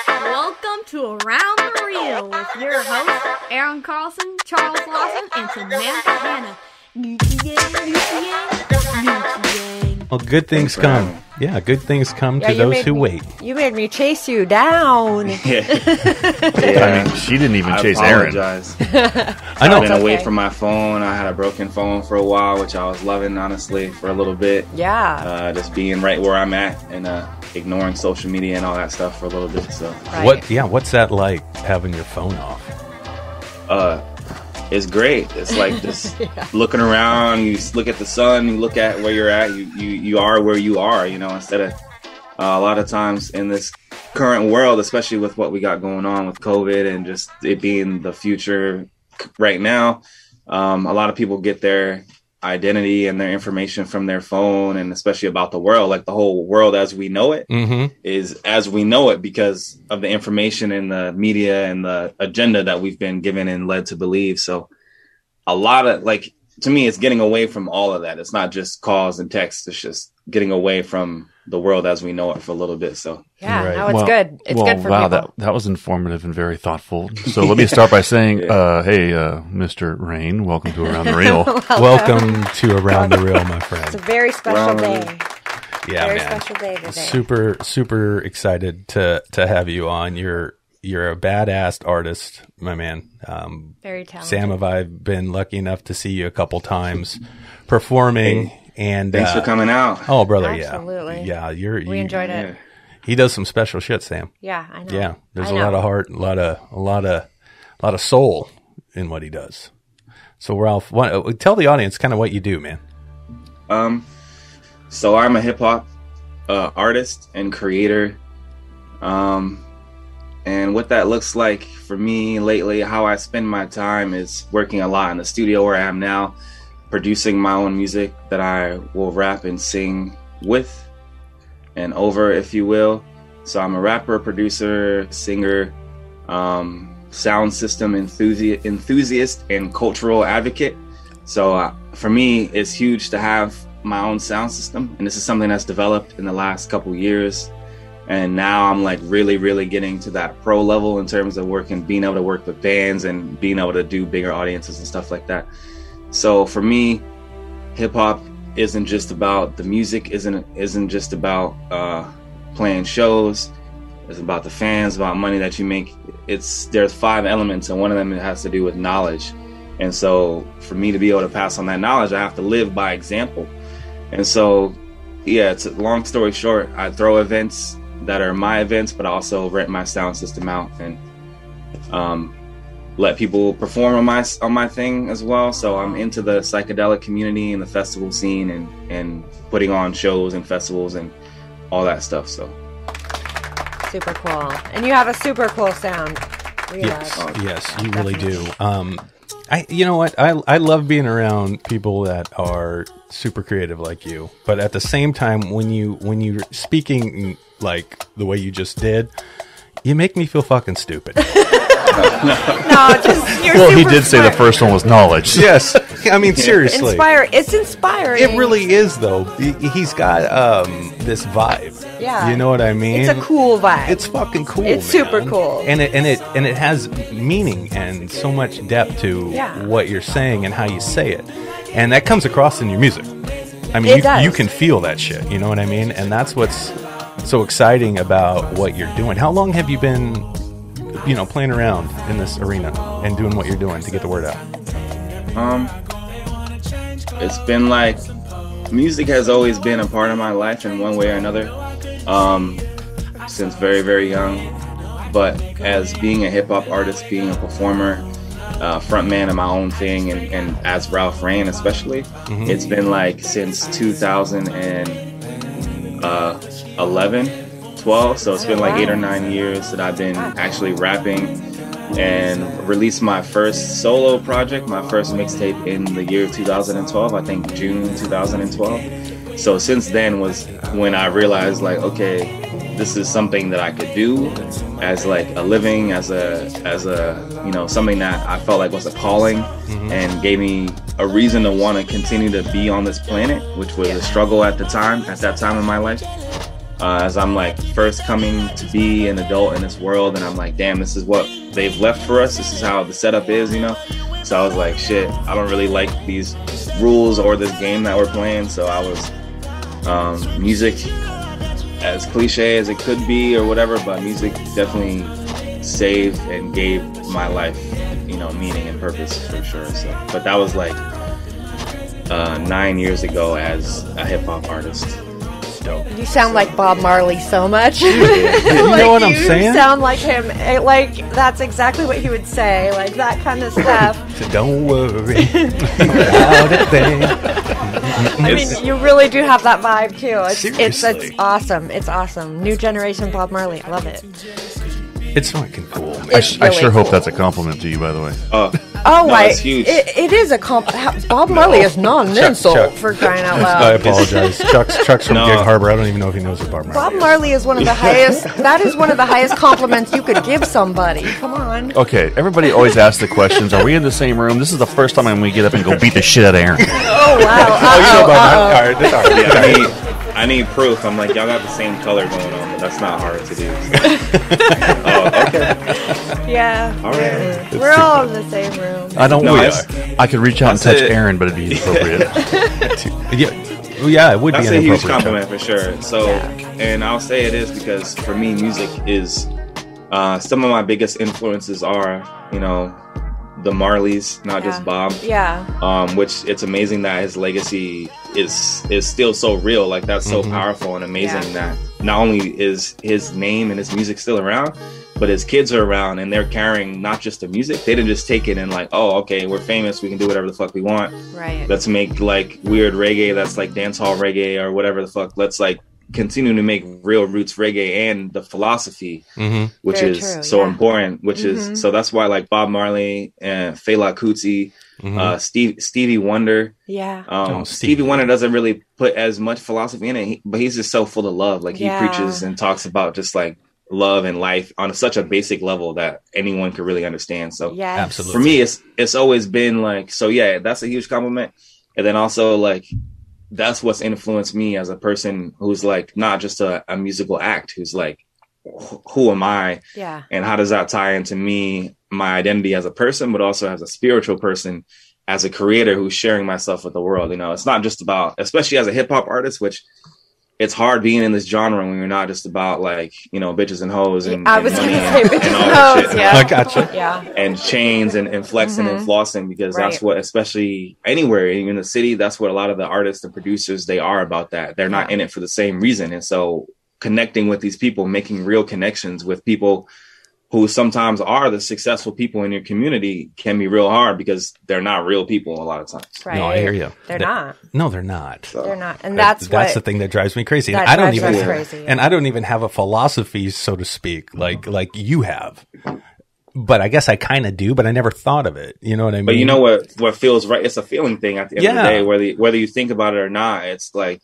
Welcome to Around the Reel with your hosts, Aaron Carlson, Charles Lawson, and Samantha Hannah. Well, good things come. Yeah, good things come to those who wait. You made me chase you down. I mean, she didn't even chase Aaron. I know. I've been away from my phone. I had a broken phone for a while, which I was loving, honestly, for a little bit. Yeah. Just being right where I'm at and ignoring social media and all that stuff for a little bit. So, what's that like, having your phone off? It's great. It's like just looking around. You look at the sun. You look at where you're at. You are where you are. You know, instead of a lot of times in this current world, especially with what we got going on with COVID and just it being the future right now, a lot of people get their identity and their information from their phone, and especially about the world, like the whole world as we know it is as we know it because of the information and the media and the agenda that we've been given and led to believe. So a lot of, like, to me, it's getting away from all of that. It's not just calls and texts. It's just getting away from the world as we know it for a little bit. So no, it's good. It's good for people. That was informative and very thoughtful. So let me start by saying, hey, Mr. Rain, welcome to Around the Reel. Welcome to Around the Reel, my friend. It's a very special day. Yeah, very man. special day today. Super excited to have you on. You're a badass artist, my man. Very talented. Sam, have I been lucky enough to see you a couple times performing? And thanks for coming out. Oh, brother, absolutely. Yeah, we enjoyed it. He does some special shit, Sam. Yeah, I know. Yeah, there's a lot of heart, a lot of soul in what he does. So, Ralph, tell the audience kind of what you do, man. So I'm a hip hop artist and creator. And what that looks like for me lately, how I spend my time is working a lot in the studio where I am now, producing my own music that I will rap and sing with and over, if you will. So I'm a rapper, producer, singer, sound system enthusiast, and cultural advocate. So for me, it's huge to have my own sound system. And this is something that's developed in the last couple years. And now I'm like really getting to that pro level in terms of being able to work with bands and being able to do bigger audiences and stuff like that. So for me, hip hop isn't just about the music, isn't just about playing shows. It's about the fans, about money that you make. There's 5 elements, and one of them has to do with knowledge. And so for me to be able to pass on that knowledge, I have to live by example. And so, yeah, it's a long story short. I throw events that are my events, but I also rent my sound system out and let people perform on my thing as well. So I'm into the psychedelic community and the festival scene and putting on shows and festivals and all that stuff. So super cool. And you have a super cool sound. Yes, you really do. You know what? I love being around people that are super creative like you. But at the same time, when you're speaking like the way you just did, you make me feel fucking stupid. He did say the first one was knowledge. Yes, I mean seriously. It's inspiring. It really is, though. He's got this vibe. Yeah, you know what I mean. It's a cool vibe. It's fucking cool. It's super cool, and it has meaning and so much depth to what you're saying and how you say it, and that comes across in your music. I mean, you can feel that shit. You know what I mean? And that's what's so exciting about what you're doing. How long have you been, playing around in this arena and doing what you're doing to get the word out? It's been like, music has always been a part of my life in one way or another, since very, very young. But as being a hip hop artist, being a performer, frontman of my own thing, and as Ralph Rain especially, it's been like since 2011, 12. So it's been like 8 or 9 years that I've been actually rapping, and released my first solo project, my first mixtape in the year 2012, I think June 2012. So since then was when I realized, like, okay, this is something that I could do as like a living, as a something that I felt like was a calling and gave me a reason to want to continue to be on this planet, which was a struggle at that time in my life. As I'm like first coming to be an adult in this world, and I'm like, damn, this is what they've left for us. This is how the setup is, So I was like, shit, I don't really like these rules or this game that we're playing. So I was music, as cliche as it could be or whatever, but music definitely saved and gave my life, meaning and purpose for sure. So, but that was like 9 years ago as a hip hop artist. Dope. You sound like Bob Marley so much. You know what I'm saying? You sound like him. Like, that's exactly what he would say. Like, that kind of stuff. So don't worry about a thing. I mean, you really do have that vibe, too. It's Seriously. It's awesome. New generation Bob Marley. I love it. It's fucking cool, man. I sure hope that's a compliment to you, by the way. It's huge. It is a compliment. Bob Marley is not an insult, for crying out loud. I apologize. Chuck's from Gig Harbor. I don't even know if he knows what Bob Marley is. Bob Marley is one of the highest. That is one of the highest compliments you could give somebody. Come on. Okay, everybody always asks the questions. Are we in the same room? This is the first time I'm going to get up and go beat the shit out of Aaron. Oh wow. You know Bob Marley? All right, that's all right. I need proof. I'm like, y'all got the same color going on, but that's not hard to do. Okay. Yeah. All right. We're all in the same room. I don't No, know. I could reach out and touch Aaron, but it'd be inappropriate. Yeah, it would That's be a an huge appropriate compliment for sure. So, and I'll say it is because for me, music is some of my biggest influences are, the Marleys, not just Bob. Yeah. Which it's amazing that his legacy is still so real. Like that's so powerful and amazing that not only is his name and his music still around, but his kids are around and they're carrying not just the music. They didn't just take it and like, oh, okay, we're famous, we can do whatever the fuck we want. Right. Let's make like weird reggae that's like dancehall reggae or whatever the fuck. Let's like continue to make real roots reggae and the philosophy, which Very is true, so important, which is so that's why like Bob Marley and Fela Kuti, Stevie Wonder. Yeah. Stevie Wonder doesn't really put as much philosophy in it, but he's just so full of love. Like he preaches and talks about just like love and life on such a basic level that anyone could really understand. So absolutely. For me, it's always been like, so yeah, that's a huge compliment. And then also like, that's what's influenced me as a person who's like not just a musical act, who's like, who am I? Yeah. And how does that tie into me, my identity as a person, but also as a spiritual person, as a creator who's sharing myself with the world. It's not just about, especially as a hip hop artist, which it's hard being in this genre when you're not just about like, bitches and hoes and, I was and money going to say bitches and all and that hoes. shit. Yeah. I gotcha. Yeah. And chains and flexing and flossing, because that's what, especially anywhere in the city, that's what a lot of the artists and producers, they are about that. They're not in it for the same reason. And so connecting with these people, making real connections with people who sometimes are the successful people in your community can be real hard because they're not real people a lot of times. Right. No, I hear you. They're not. No, they're not. So, They're not. And that's the thing that drives me crazy. And That I don't drives even us crazy, and I don't even have a philosophy, so to speak, like you have. But I guess I kind of do, but I never thought of it. You know what I mean? But you know what feels right? It's a feeling thing at the end of the day, whether you think about it or not. It's like,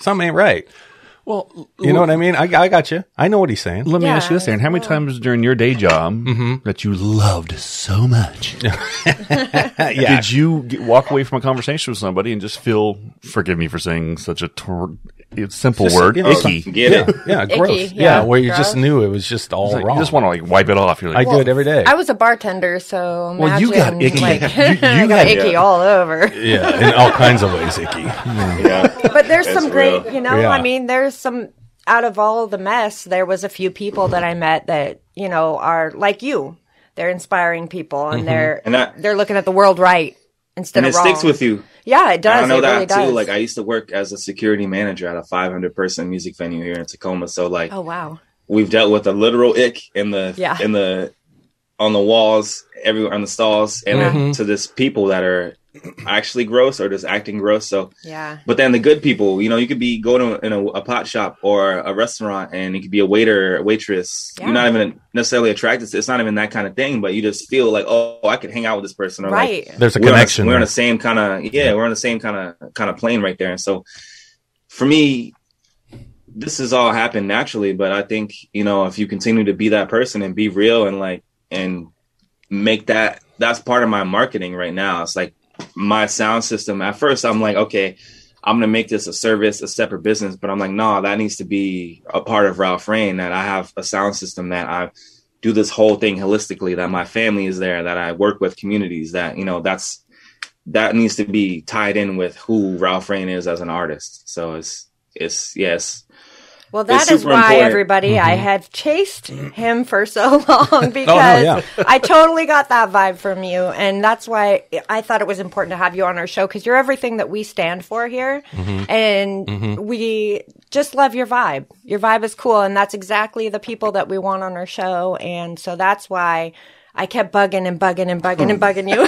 something ain't right. Well, You know what I mean? I got you. I know what he's saying. let me ask you this, Aaron. How many times during your day job that you loved so much did you walk away from a conversation with somebody and just feel, forgive me for saying such a simple word, icky? Get it? Yeah, gross. Icky, Yeah, where you gross. just knew it was just all Like, wrong. you just want to like wipe it off. You're like, I do it every day. I was a bartender, so imagine, Well, you got icky. Like, You I got icky all over. Yeah, in all kinds of ways, icky. Yeah. But there's That's some great, real. Yeah. I mean, there's some, out of all of the mess, there was a few people that I met that, are like you. They're inspiring people and they're looking at the world right instead And of it wrong. sticks with you. Yeah, it does. And I know it that really too. does. Like I used to work as a security manager at a 500-person music venue here in Tacoma. So like, oh, wow. we've dealt with a literal ick in the on the walls, everywhere on the stalls, and then to this people that are actually gross or just acting gross. So Yeah. but then the good people, you could be going to a pot shop or a restaurant, and you could be a waiter, a waitress. Yeah. You're not even necessarily attracted to. It's not even that kind of thing, but you just feel like, oh, I could hang out with this person, or Right. like There's a we're connection. we're on there. the same kind of we're on the same kind of plane right there. And so for me, this has all happened naturally, but I think if you continue to be that person and be real and make that's part of my marketing right now. It's like my sound system. At first I'm like, okay, I'm going to make this a service, a separate business. But I'm like, no, that needs to be a part of Ralph Rain, that I have a sound system, that I do this whole thing holistically, that my family is there, that I work with communities, that, you know, that needs to be tied in with who Ralph Rain is as an artist. So it's yes. Well, that is why, important. Everybody, I have chased him for so long because I totally got that vibe from you. And that's why I thought it was important to have you on our show, because you're everything that we stand for here. And we just love your vibe. Your vibe is cool. And that's exactly the people that we want on our show. And so that's why I kept bugging you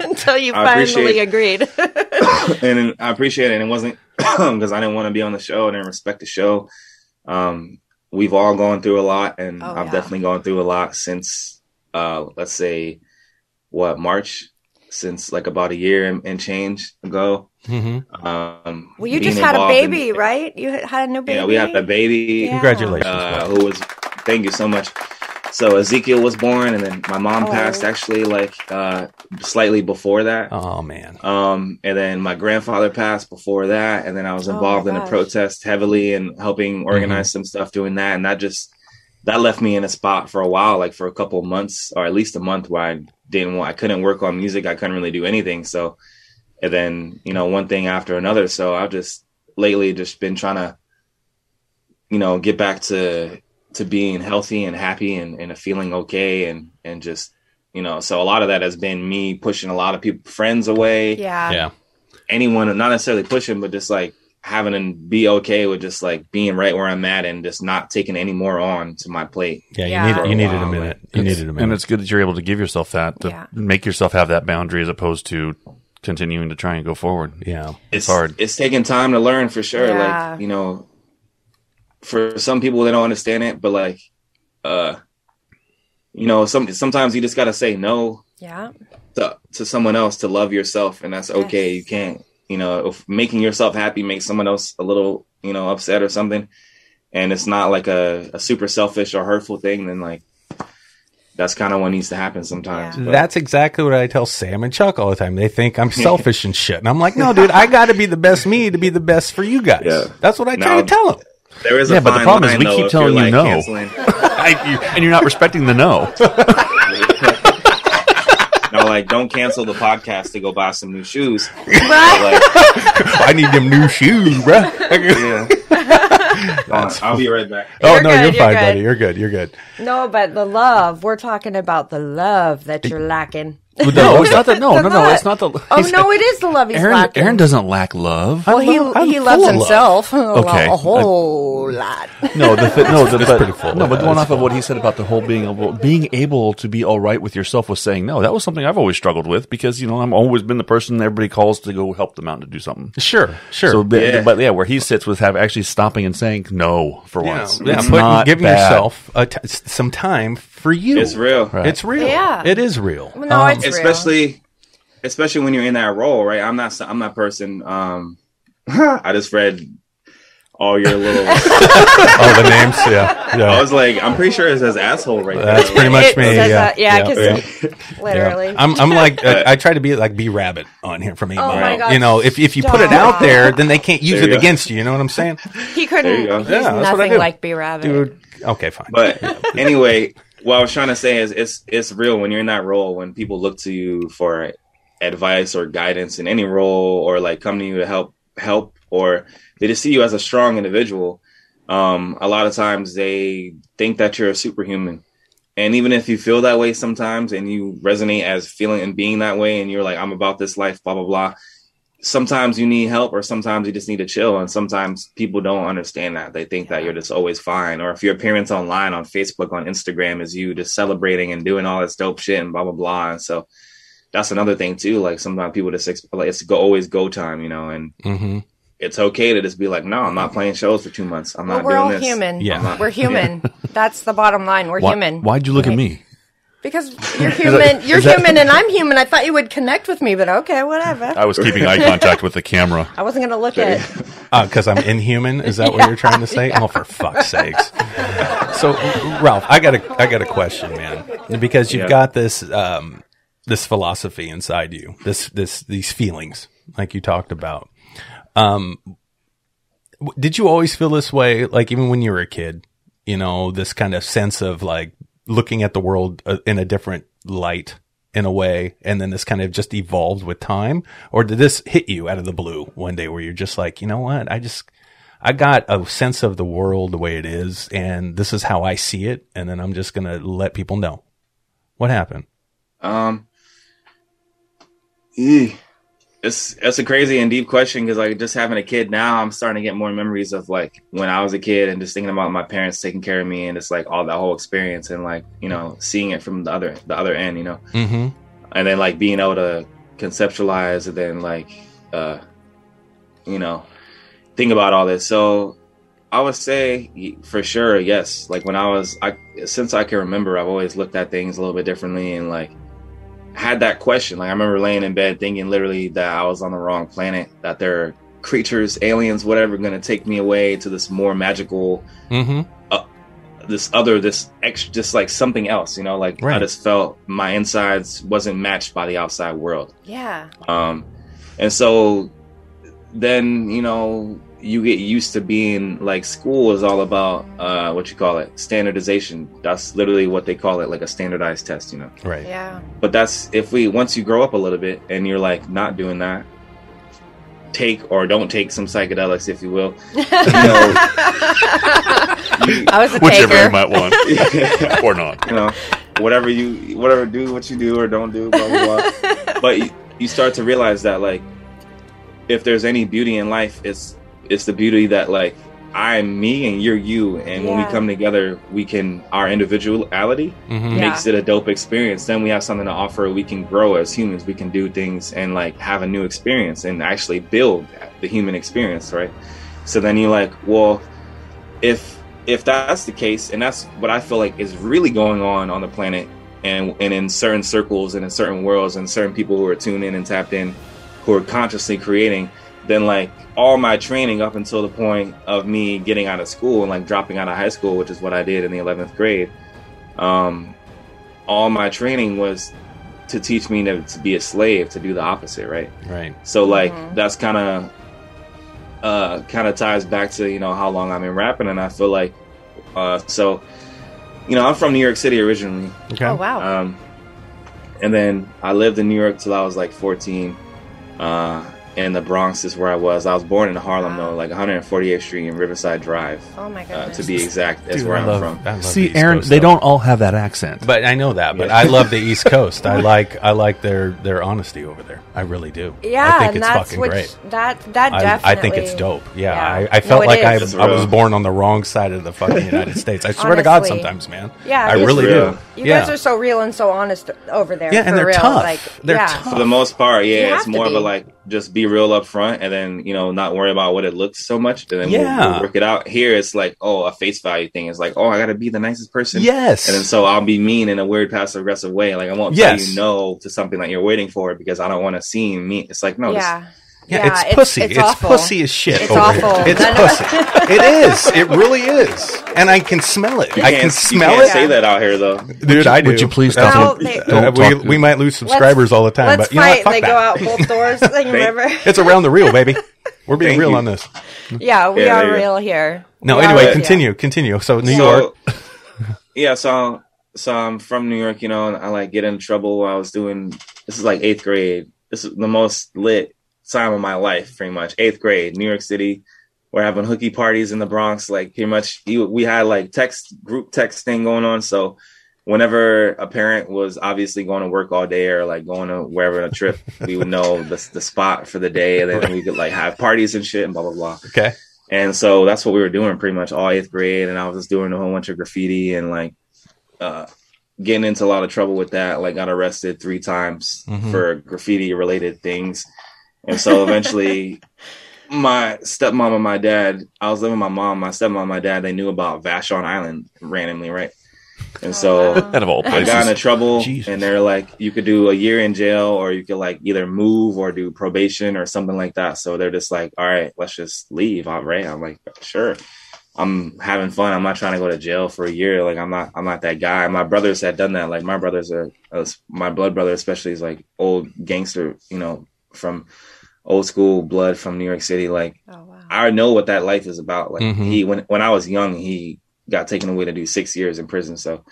until you finally agreed. And I appreciate it. And it wasn't because I didn't want to be on the show. I didn't respect the show. We've all gone through a lot, and I've definitely gone through a lot since, let's say, March, since like about a year and change ago. Well, you just had a baby, right? You had a new baby? Yeah, we had a baby. Yeah. Congratulations. Thank you so much. So Ezekiel was born, and then my mom passed actually like slightly before that. Oh man. And then my grandfather passed before that, and then I was involved in a protest heavily and helping organize some stuff doing that, and that left me in a spot for a while, like for a couple of months, or at least a month, where I couldn't work on music, I couldn't really do anything. So, and then, you know, one thing after another. So I've just lately just been trying to, you know, get back to being healthy and happy and feeling okay and just, you know, so a lot of that has been me pushing a lot of friends away. Yeah. Anyone, not necessarily pushing, but just like having to be okay with just like being right where I'm at and just not taking any more on to my plate. Yeah. You needed a minute. And it's good that you're able to give yourself that, to make yourself have that boundary as opposed to continuing to try and go forward. Yeah. It's hard. It's taking time to learn for sure. Yeah. Like, you know, for some people, they don't understand it, but like, you know, sometimes you just got to say no to someone else to love yourself. And that's okay. You can't, you know, if making yourself happy makes someone else a little, you know, upset or something, and it's not like a super selfish or hurtful thing, then like, that's kind of what needs to happen sometimes. Yeah. That's exactly what I tell Sam and Chuck all the time. They think I'm selfish and shit. And I'm like, no, dude, I got to be the best me to be the best for you guys. Yeah. That's what I try to tell them. There is but the problem is we keep telling you no. And you're not respecting the no. No, like, don't cancel the podcast to go buy some new shoes. Right. I need them new shoes, bro. I'll be right back. You're fine, buddy. You're good. No, but the love. We're talking about the love that you're lacking. No, it's not that. No, it's not the. Oh no, it is the love he's lacking. Aaron doesn't lack love. Well, he loves himself a whole lot. But going off of what he said about the whole being able to be all right with yourself with saying no, that was something I've always struggled with, because, you know, I'm always been the person everybody calls to go help them out and to do something. Sure. So, but where he sits with actually stopping and saying no for once. Giving yourself some time for you. It's real. Right. It's real. Yeah. It is real. No, it's real. Especially when you're in that role, right? I'm that person. I just read all your little the names. Yeah. I was like, I'm pretty sure it says asshole right there. That's pretty much me. Literally. I'm like, I try to be rabbit on here from 8 Mile. My God, you know, if you put it out there, then they can't use it against you. You know what I'm saying? He couldn't. He's nothing like B Rabbit, dude. Okay, fine. But anyway, what I was trying to say is it's real when you're in that role, when people look to you for advice or guidance in any role, or like come to you to help, or they just see you as a strong individual. A lot of times they think that you're a superhuman. And even if you feel that way sometimes and you resonate as feeling and being that way, and you're like, I'm about this life, blah, blah, blah. Sometimes you need help, or sometimes you just need to chill. And sometimes people don't understand that. They think that you're just always fine. Or if your appearance online, on Facebook, on Instagram is you just celebrating and doing all this dope shit and blah, blah, blah. And so that's another thing too. Like sometimes people just like, it's always go time, you know, and it's okay to just be like, no, I'm not playing shows for 2 months. I'm not doing this. We're all human. Yeah. We're human. That's the bottom line. We're human. Why'd you look at me? Because you're human. You're human, and I'm human. I thought you would connect with me, but okay, whatever. I was keeping eye contact with the camera. I wasn't going to look at it. Because I'm inhuman. Is that what you're trying to say? Oh, for fuck's sakes! So, Ralph, I got a question, man. Because you've got this this philosophy inside you, these feelings, like you talked about. Did you always feel this way? Like even when you were a kid, you know, this kind of sense of like looking at the world in a different light in a way, and then this kind of just evolved with time? Or did this hit you out of the blue one day where you're just like, you know what, I got a sense of the world the way it is, and this is how I see it, and then I'm just gonna let people know? What happened? It's a crazy and deep question, because like just having a kid now, I'm starting to get more memories of like when I was a kid and just thinking about my parents taking care of me, and it's like all that whole experience, and like, you know, seeing it from the other end, you know, and then like being able to conceptualize and then like you know, think about all this. So I would say for sure, yes. Like when since I can remember, I've always looked at things a little bit differently, and like had that question. Like I remember laying in bed thinking literally that I was on the wrong planet, that there are creatures, aliens, whatever, going to take me away to this more magical, this extra, just like something else, you know, like I just felt my insides wasn't matched by the outside world. Yeah. And so then, you know, you get used to being like, school is all about standardization. That's literally what they call it, like a standardized test, you know. Right. Yeah. But that's once you grow up a little bit and you're like not doing that, take or don't take some psychedelics, if you will. You know, I was a whichever taker. you might want, or not. You know, whatever do what you do or don't do, blah blah blah. But you start to realize that like, if there's any beauty in life, it's the beauty that like I'm me and you're you, and when we come together, our individuality makes it a dope experience. Then we have something to offer. We can grow as humans. We can do things and like have a new experience and actually build the human experience, right? So then you're like, well, if that's the case, and that's what I feel like is really going on the planet, and in certain circles and in certain worlds and certain people who are tuned in and tapped in, who are consciously creating, then like all my training up until the point of me getting out of school and like dropping out of high school, which is what I did in the 11th grade, all my training was to teach me to be a slave, to do the opposite, right? So like that's kind of ties back to, you know, how long I've been rapping. And I feel like so, you know, I'm from New York City originally. Okay. Oh wow. And then I lived in New York till I was like 14. And the Bronx is where I was. I was born in Harlem, though, like 148th Street and Riverside Drive. Oh my goodness. To be exact, that's where I'm from. See, Aaron, they don't all have that accent. But I know that. But I love the East Coast. I like their honesty over there. I really do. Yeah, I think it's fucking great. That definitely. I think it's dope. Yeah. I felt like I was born on the wrong side of the fucking United States. I swear to God, sometimes, man. Yeah, I really do. You guys are so real and so honest over there. Yeah, and they're real. tough. Like, they're tough. For the most part, it's more of a like, just be real up front, and then, you know, not worry about what it looks so much, and then we'll work it out. Here it's like, a face value thing. It's like, I gotta be the nicest person. Yes. And then so I'll be mean in a weird passive aggressive way. Like I won't tell you no to something that you're waiting for because I don't want to seem mean. It's like, no. Yeah, it's pussy. It's pussy as shit. It's awful. It's pussy. It is. It really is. And I can smell it. I can smell it. You can't say that out here, though. Dude, I do. Would you please stop? We might lose subscribers all the time. Let's but you know what? fight. They go out both doors. Remember? It's around the real, baby. We're being real on this. Yeah, we are real here. No, anyway, continue. So New York. Yeah, so I'm from New York, you know, and I like get in trouble while I was doing, this is like 8th grade. This is the most lit time of my life, pretty much. 8th grade, New York City. We're having hooky parties in the Bronx. Like pretty much we had like group text thing going on. So whenever a parent was obviously going to work all day or like going to wherever on a trip, we would know the spot for the day, and then we could like have parties and shit and blah, blah, blah. Okay. And so that's what we were doing pretty much all 8th grade. And I was just doing a whole bunch of graffiti and like getting into a lot of trouble with that. Like got arrested 3 times for graffiti related things. And so eventually my stepmom and my dad, I was living with my mom, my stepmom and my dad, they knew about Vashon Island randomly, right? And so out of all places. I got into trouble, and they're like, you could do a year in jail, or you could like either move or do probation or something like that. So they're just like, all right, let's just leave. All right. I'm like, sure. I'm having fun. I'm not trying to go to jail for a year. Like, I'm not that guy. My brothers had done that. Like, my brothers are, my blood brother especially is like old gangster, you know, from old school blood from New York City. Like, I know what that life is about. Like, when I was young, he got taken away to do 6 years in prison. So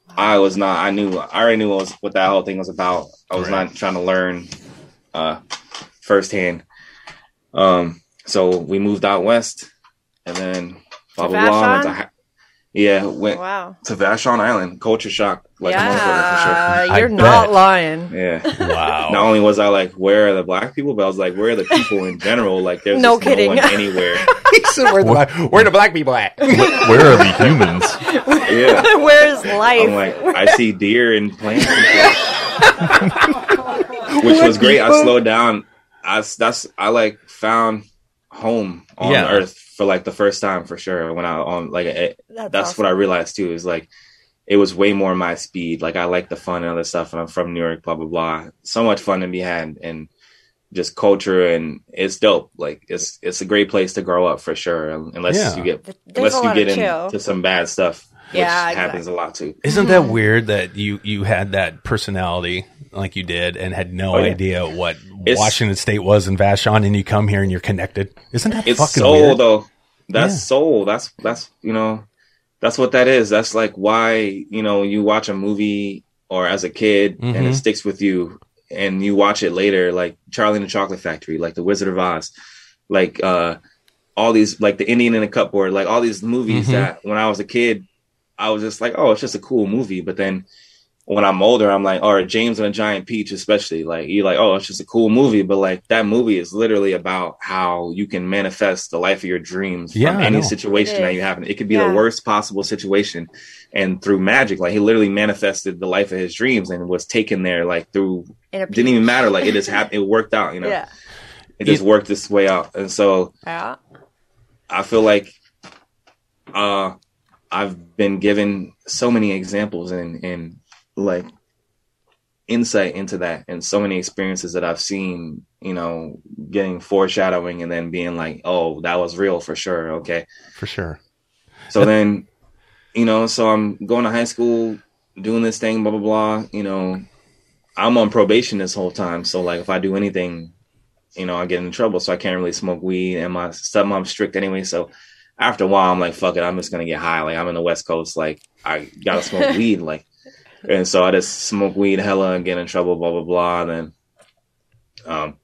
I already knew what that whole thing was about. I was not trying to learn firsthand. So we moved out west, and then blah blah blah. Went to Vashon Island. Culture shock. Like, for sure. You're not lying. Yeah. Wow. Not only was I like, where are the black people, but I was like, where are the people in general? Like, there's no kidding. No one anywhere. He said, where are the black people at? Where are the humans? Yeah. Where's life? I'm like, I see deer and plants and shit. Which was great. I slowed down. I like found home on Earth for like the first time, for sure. When I on like that's awesome. What I realized too, is like it was way more my speed. Like, I like the fun and other stuff, and I'm from New York, blah blah blah. So much fun to be had, and just culture, and it's dope. Like, it's a great place to grow up, for sure. Unless you get into some bad stuff, which happens a lot too. Isn't that weird that you had that personality like you did, and had no idea what Washington State was in Vashon, and you come here and you're connected? Isn't that fucking soul, weird? Though. That's soul. That's you know, that's what that is. That's like why, you know, you watch a movie or as a kid and it sticks with you, and you watch it later, like Charlie and the Chocolate Factory, like The Wizard of Oz, like all these, like The Indian in the Cupboard, like all these movies that when I was a kid, I was just like, oh, it's just a cool movie. But then when I'm older, I'm like, or James and a Giant Peach, especially, like, you're like, oh, it's just a cool movie. But like, that movie is literally about how you can manifest the life of your dreams from any situation that you have. It could be the worst possible situation. And through magic, like, he literally manifested the life of his dreams and was taken there, like, through, didn't even matter. Like, it just happened. It worked out, you know? Yeah. It just worked this way out. And so I feel like I've been given so many examples and like insight into that, and so many experiences that I've seen, you know, getting foreshadowing and then being like, oh, that was real for sure. Okay. For sure. So then, you know, so I'm going to high school, doing this thing, blah, blah, blah. You know, I'm on probation this whole time. So like, if I do anything, you know, I get in trouble. So I can't really smoke weed, and my stepmom's strict anyway. So after a while, I'm like, fuck it, I'm just going to get high. Like, I'm in the West Coast. Like, I got to smoke weed. Like, and so I just smoke weed hella and get in trouble, blah, blah, blah. And then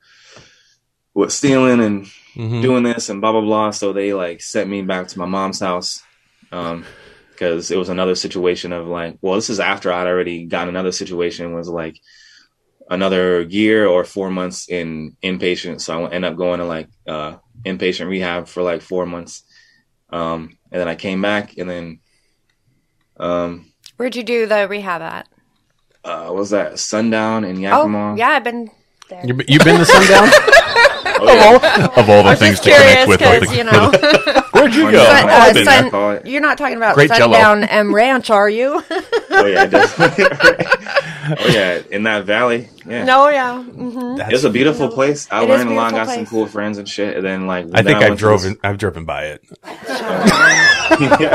with stealing and doing this and blah, blah, blah. So they like sent me back to my mom's house because it was another situation of like, well, this is after I'd already gotten another situation. It was like another year or 4 months in inpatient. So I ended up going to like inpatient rehab for like 4 months. And then I came back, and then where'd you do the rehab at? Was that Sundown in Yakima? Oh, yeah, I've been there. You've been to Sundown? Of all the things to connect with. You know. Where'd you go? You're not talking about Great Sundown M Ranch, are you? Oh, yeah, definitely. Oh, yeah, in that valley. Yeah. No, yeah. Mm-hmm. It's a beautiful place. I learned a lot, got some cool friends and shit. And then, like, I think I've driven by it.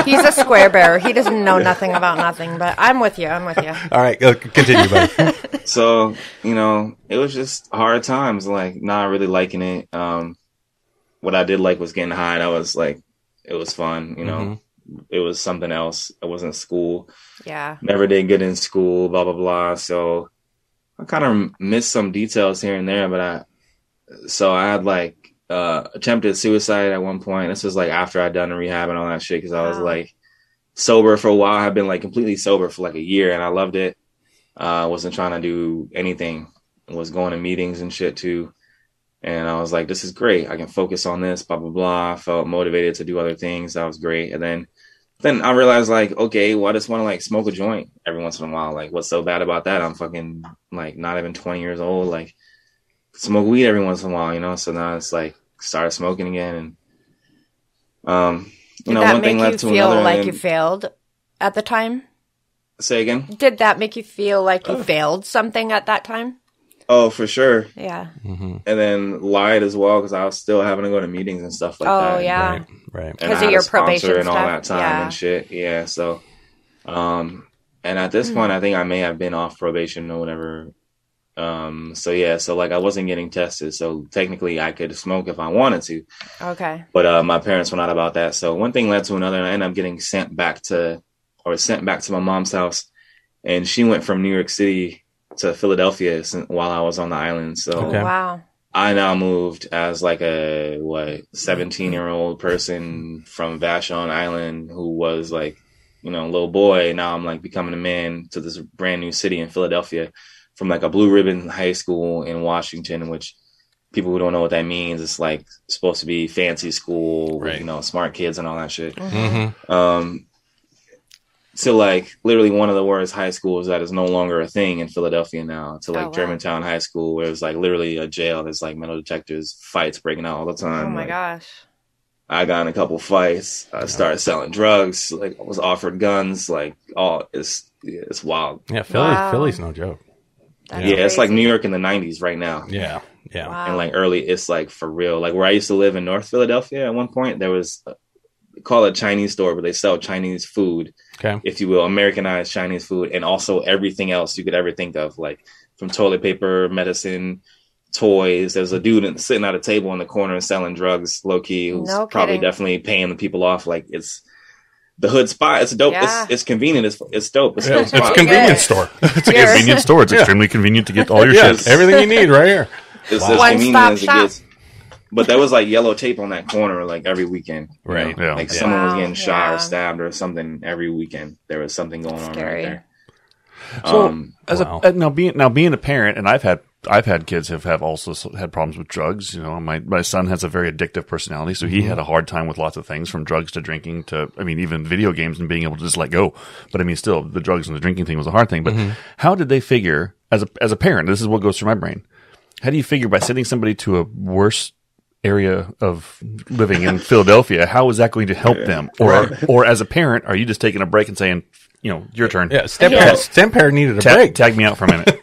He's a square bear. He doesn't know nothing about nothing, but I'm with you. All right, continue, buddy. So, you know, it was just hard times, like, not really liking it. What I did like was getting high. I was like, it was fun, you know. It was something else. It wasn't school. Yeah. Never did good in school, blah, blah, blah. So I kind of missed some details here and there, but I had like attempted suicide at one point. This was like after I'd done the rehab and all that shit, because I was like sober for a while. I've been like completely sober for like a year, and I loved it. I wasn't trying to do anything. I was going to meetings and shit too. And I was like, this is great. I can focus on this, blah, blah, blah. I felt motivated to do other things. That was great. And then I realized, like, okay, well, I just want to like smoke a joint every once in a while. Like, what's so bad about that? I'm fucking like not even 20 years old. Like, smoke weed every once in a while, you know? So now it's like started smoking again. And, you know, one thing led to another. Did that make you feel like you failed at the time? Say again? Did that make you feel like you failed something at that time? Oh, for sure. Yeah. And then lied as well because I was still having to go to meetings and stuff like that. Oh, yeah. Right. Because of your probation and all stuff. that time and shit. Yeah. So, and at this point, I think I may have been off probation or whatever. So like I wasn't getting tested. So technically I could smoke if I wanted to. Okay. But my parents were not about that. So one thing led to another, and I ended up getting sent back to my mom's house. And she went from New York City to Philadelphia while I was on the island. So wow. I now moved as like a 17-year-old person from Vashon Island who was like, a little boy. Now I'm like becoming a man to this brand new city in Philadelphia from like a blue ribbon high school in Washington, which people who don't know what that means, it's like supposed to be fancy school, with, smart kids and all that shit. So like literally one of the worst high schools that is no longer a thing in Philadelphia now, to like Germantown High School, where it's like literally a jail. There's like metal detectors, fights breaking out all the time. Oh my gosh. I got in a couple fights. I started selling drugs. Like I was offered guns. Like it's wild. Yeah, Philly's no joke. That's it's like New York in the 90s right now. Yeah. Wow. And like it's like for real. Like where I used to live in North Philadelphia at one point, there was call it a Chinese store, but they sell Chinese food, if you will, Americanized Chinese food, and also everything else you could ever think of, like from toilet paper, medicine, toys. There's a dude sitting at a table in the corner selling drugs, low key, who's probably definitely paying the people off. Like it's the hood spot. It's dope. Yeah. It's convenient. It's dope. It's a convenience store. It's a convenience store. It's extremely convenient to get all your shit. Everything you need right here. It's as convenient as it gets. But there was like yellow tape on that corner like every weekend. Right. Yeah. Like someone was getting shot or stabbed or something every weekend. There was something going on right there. So now being a parent, and I've had kids who have also had problems with drugs. My son has a very addictive personality, so he had a hard time with lots of things, from drugs to drinking to, even video games, and being able to just let go. But still, the drugs and the drinking thing was a hard thing. But how did they figure, as a parent, this is what goes through my brain, how do you figure by sending somebody to a worse area of living in Philadelphia, how is that going to help them? Or as a parent, are you just taking a break and saying, your turn? Yeah, step parent needed a break. Tag me out for a minute.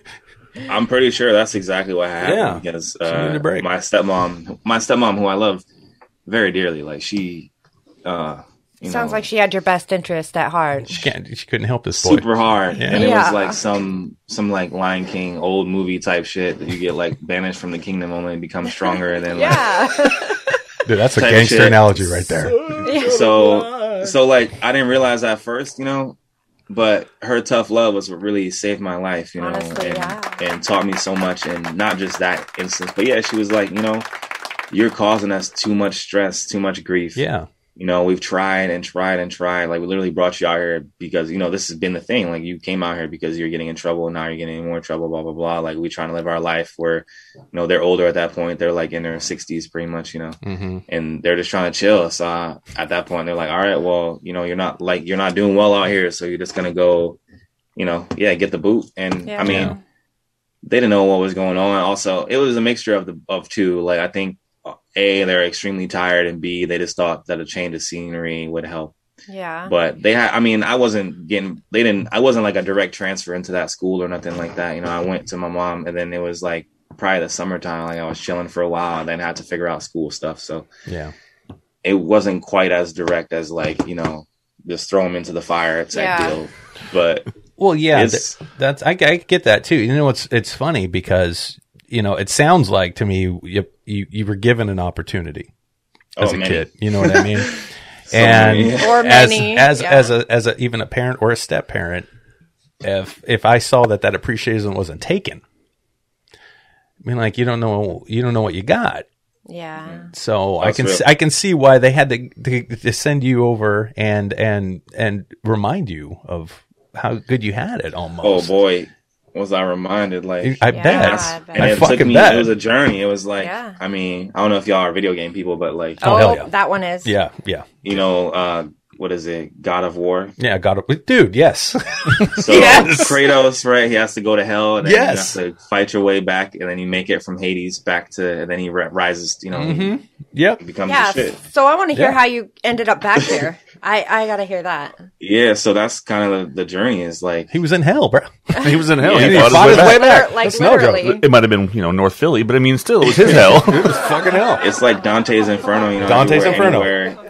I'm pretty sure that's exactly what happened, because my stepmom, who I love very dearly, like she, sounds like she had your best interest at heart. She couldn't help this boy. Super hard. Yeah. And it was like some like Lion King old movie type shit that you get like banished from the kingdom only to become stronger. And then dude, that's a gangster analogy right there. So like I didn't realize at first, but her tough love was what really saved my life, Honestly, and taught me so much. And not just that instance, but she was like, you're causing us too much stress, too much grief. Yeah. We've tried and tried and tried. Like, we literally brought you out here because, this has been the thing. Like, you came out here because you're getting in trouble, and now you're getting in more trouble, blah, blah, blah. Like, we trying to live our life where, they're older at that point. They're like in their 60s pretty much, and they're just trying to chill. So at that point, they're like, all right, well, you're not doing well out here. So you're just going to go, get the boot. And they didn't know what was going on. Also, it was a mixture of two. Like, I think, A, they're extremely tired, and B, they just thought that a change of scenery would help. Yeah. But I wasn't like a direct transfer into that school or nothing like that. I went to my mom, and then it was like probably the summertime, like I was chilling for a while, and then I had to figure out school stuff. So it wasn't quite as direct as like, just throw them into the fire type deal. But well, that's I get that too. It's funny because it sounds like to me you were given an opportunity as a kid. You know what I mean? As even a parent or a step parent, if I saw that appreciation wasn't taken, like you don't know what you got. Yeah. So I can see why they had to send you over and remind you of how good you had it almost. Oh boy. Was I reminded? Like, I bet. And it took me. It was a journey. It was like, I don't know if y'all are video game people, but like, hell yeah. That one is. Yeah. What is it? God of War. Yeah, dude. Yes. So Kratos, right? He has to go to hell, and then you have to fight your way back, and then you make it from Hades back to, and then he rises. He becomes the shit. So I want to hear how you ended up back there. I gotta hear that. Yeah, so that's kind of the journey. Is like he was in hell, bro. He was in hell. He fought his way back. Like literally. It might have been North Philly, but I mean, still, it was his hell. It was fucking hell. It's like Dante's Inferno. Dante's Inferno.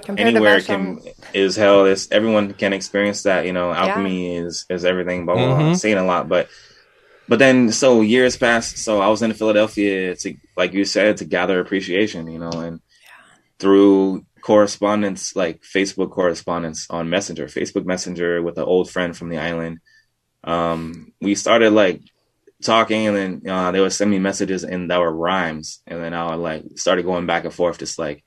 Anywhere is hell. Everyone can experience that. Alchemy is everything. Blah blah blah. I'm saying a lot, but then so years passed. So I was in Philadelphia to, like you said, to gather appreciation. And through correspondence, like Facebook correspondence on Facebook Messenger with an old friend from the island. We started like talking, and then they would send me messages and that were rhymes. And then I would like started going back and forth, just like,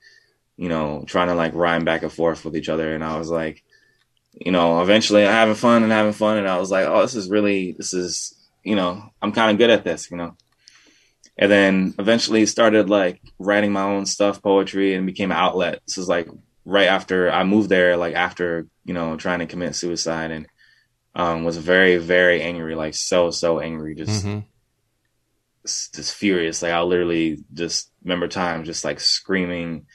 trying to like rhyme back and forth with each other. And I was like, eventually having fun. And I was like, oh, this is, I'm kind of good at this, And then eventually started like writing my own stuff, poetry, and became an outlet. This is like right after I moved there, like after, trying to commit suicide, and was very, very angry, like so angry, just furious. Like I literally just remember times just like screaming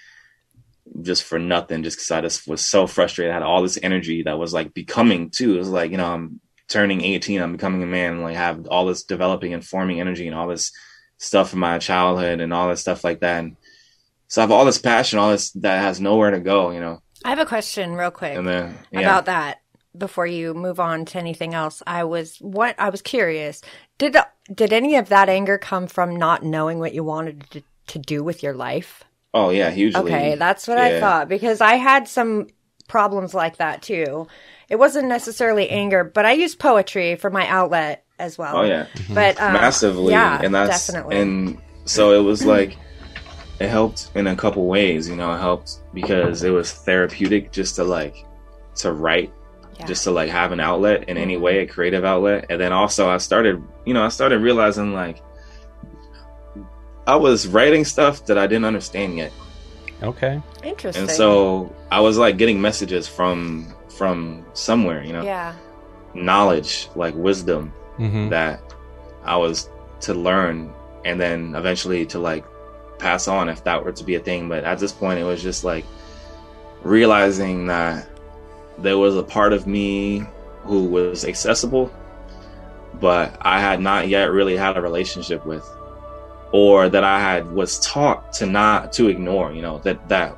just for nothing, just because I just was so frustrated. I had all this energy that was like becoming too. It was like, I'm turning 18, I'm becoming a man, like have all this developing and forming energy and all this stuff from my childhood and all that stuff like that. And so I have all this passion, all this that has nowhere to go, I have a question real quick about that before you move on to anything else. I was curious. Did any of that anger come from not knowing what you wanted to do with your life? Oh yeah, hugely. Okay, that's what I thought, because I had some problems like that too. It wasn't necessarily anger, but I used poetry for my outlet as well. Oh yeah, but massively, yeah, and that's definitely. And so it was like it helped in a couple ways. It helped because it was therapeutic just to write, just to like have an outlet in any way, a creative outlet. And then also I started realizing like I was writing stuff that I didn't understand yet. Okay, interesting. And so I was like getting messages from somewhere, knowledge, like wisdom. That I was to learn and then eventually to like pass on if that were to be a thing. But at this point, it was just like realizing that there was a part of me who was accessible, but I had not yet really had a relationship with, or that I was taught to ignore, that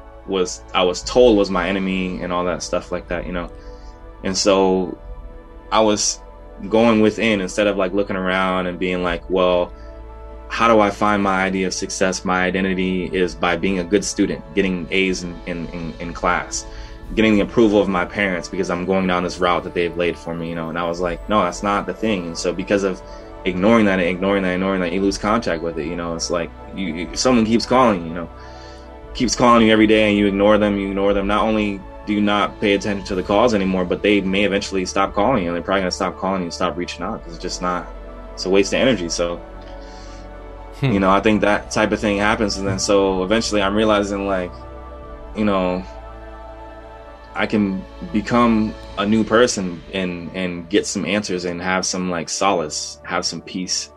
I was told was my enemy and all that stuff like that, And so I was going within instead of like looking around and being like, well, how do I find my idea of success? My identity is by being a good student, getting A's in class, getting the approval of my parents because I'm going down this route that they've laid for me, And I was like, no, that's not the thing. And so because of ignoring that, you lose contact with it. It's like someone keeps calling you, keeps calling you every day, and you ignore them. Not only do you not pay attention to the calls anymore, but they may eventually stop calling you, and they're probably gonna stop calling you and stop reaching out because it's a waste of energy. So I think that type of thing happens. And then so eventually I'm realizing like, I can become a new person and get some answers and have some like solace, have some peace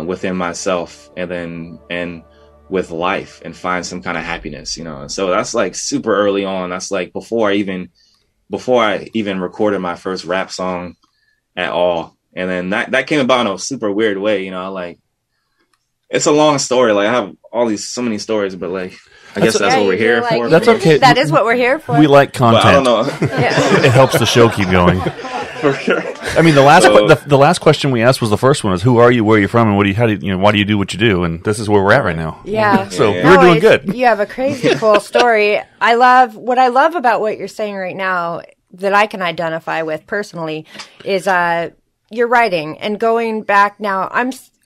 within myself, and with life, and find some kind of happiness, So that's like super early on. That's like before I even recorded my first rap song at all. And then that came about in a super weird way, like it's a long story. Like I have so many stories, but like I guess that's what we're here for. That's okay. That is what we're here for. We like content. But I don't know. It helps the show keep going. For sure. I mean, the last question we asked was the first one: is who are you, where are you from, and why do you do what you do? And this is where we're at right now. Yeah. So we're doing good. You have a crazy cool story. What I love about what you're saying right now that I can identify with personally is your writing and going back now.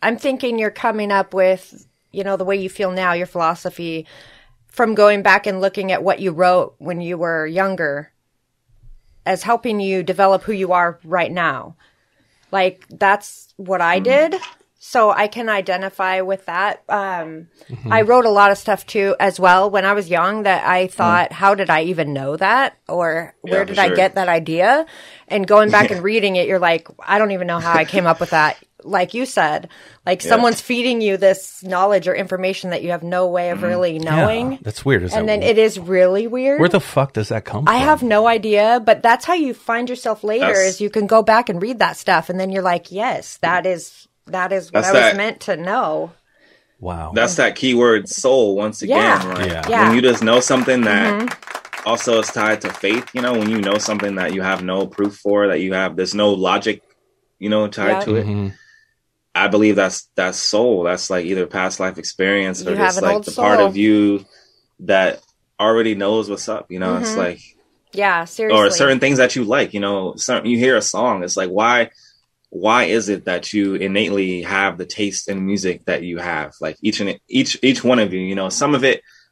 I'm thinking you're coming up with the way you feel now, your philosophy, from going back and looking at what you wrote when you were younger as helping you develop who you are right now. Like, that's what I did. So I can identify with that. I wrote a lot of stuff too, as well, when I was young that I thought, how did I even know that? Or where did I get that idea? And going back and reading it, you're like, I don't even know how I came up with that. like you said, like someone's feeding you this knowledge or information that you have no way of really knowing. Yeah, that's weird. And then it is really weird. Where the fuck does that come from? I have no idea, but that's how you find yourself later is you can go back and read that stuff. And then you're like, yes, that is what I was meant to know. Wow. That's that keyword soul once again. When you just know something that also is tied to faith, you know, when you know something that you have no proof for, there's no logic, you know, tied to it. I believe that's soul. That's like either past life experience or just like the part of you that already knows what's up. You know, it's like, seriously. Or certain things that you like, you know, you hear a song. It's like, why is it that you innately have the taste in music that you have? Like each one of you, you know,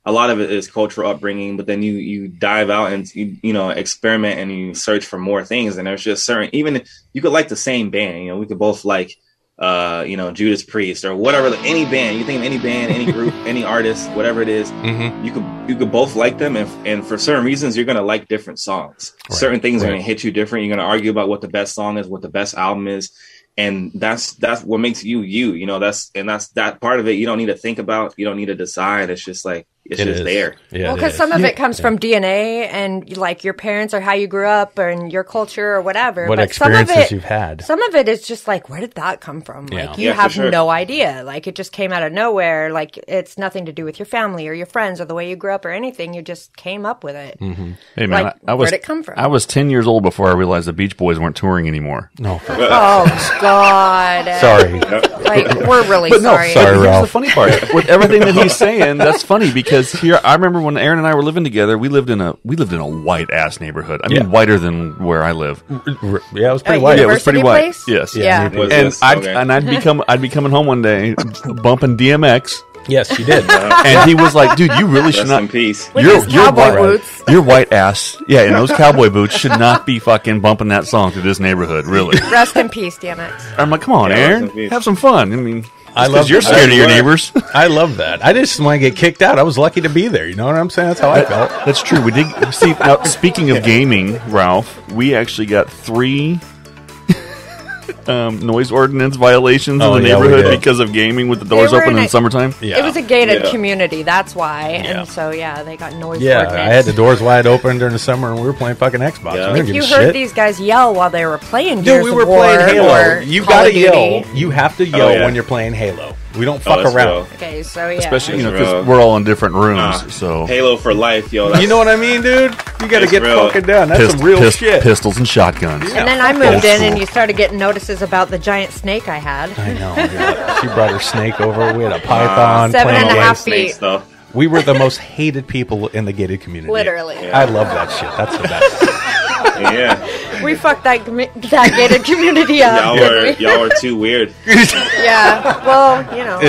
a lot of it is cultural upbringing, but then you dive out and you know, experiment and you search for more things. And there's just even you could like the same band, you know, we could both like, you know, Judas Priest or whatever, any band, you think of any band, any group, any artist, whatever it is, you could both like them. And for certain reasons, you're going to like different songs. Right. Certain things are going to hit you different. You're going to argue about what the best song is, what the best album is. And that's what makes you know, that's that part of it. You don't need to think about, you don't need to decide. It's just like, it's just there. Yeah, well, because some of it comes from DNA and like your parents or how you grew up and your culture or whatever. What experiences you've had. Some of it is just like, where did that come from? Like you have no idea. Like it just came out of nowhere. Like it's nothing to do with your family or your friends or the way you grew up or anything. You just came up with it. Hey man, like, where'd it come from? I was 10 years old before I realized the Beach Boys weren't touring anymore. No. Oh God. Sorry. Like we're really sorry. Sorry, Here's Ralph. the funny part. With everything that he's saying, that's funny because here I remember when Aaron and I were living together, we lived in a white ass neighborhood. I mean, whiter than where I live. Yeah, it was pretty white. Yeah, it was pretty white. Place? Yes. Yeah. And I'd be coming home one day bumping DMX. Yes, you did. And he was like, "Dude, you really should not." In peace. Your cowboy boots. Your white ass, and those cowboy boots should not be fucking bumping that song through this neighborhood. Really. Rest in peace, DMX. I'm like, come on, Aaron, have some fun. I mean. I love you're scared of your neighbors. I love that. I just want to get kicked out. I was lucky to be there. You know what I'm saying? That's how I felt. That's true. We did see. Now, speaking of gaming, Ralph, we actually got 3 noise ordinance violations in the neighborhood because of gaming with the doors open in the summertime. Yeah. It was a gated community. That's why. And so they got noise ordinance. I had the doors wide open during the summer, and we were playing fucking Xbox. Yeah. If you heard these guys yell while they were playing Gears we were of War playing Halo. You gotta yell. Duty. You have to yell when you're playing Halo. We don't fuck around. Real. Okay, so especially because we're all in different rooms. So Halo for life, yo. You know what I mean, dude? You got to get fucking down. That's some real shit. Pistols and shotguns. And then I moved in, and you started getting notices about the giant snake I had. I know. Yeah. She brought her snake over. We had a python. 7.5 feet. We were the most hated people in the gated community. Literally. I love that shit. That's the best. We fucked that gated community up. Y'all were too weird. Yeah. Well, you know.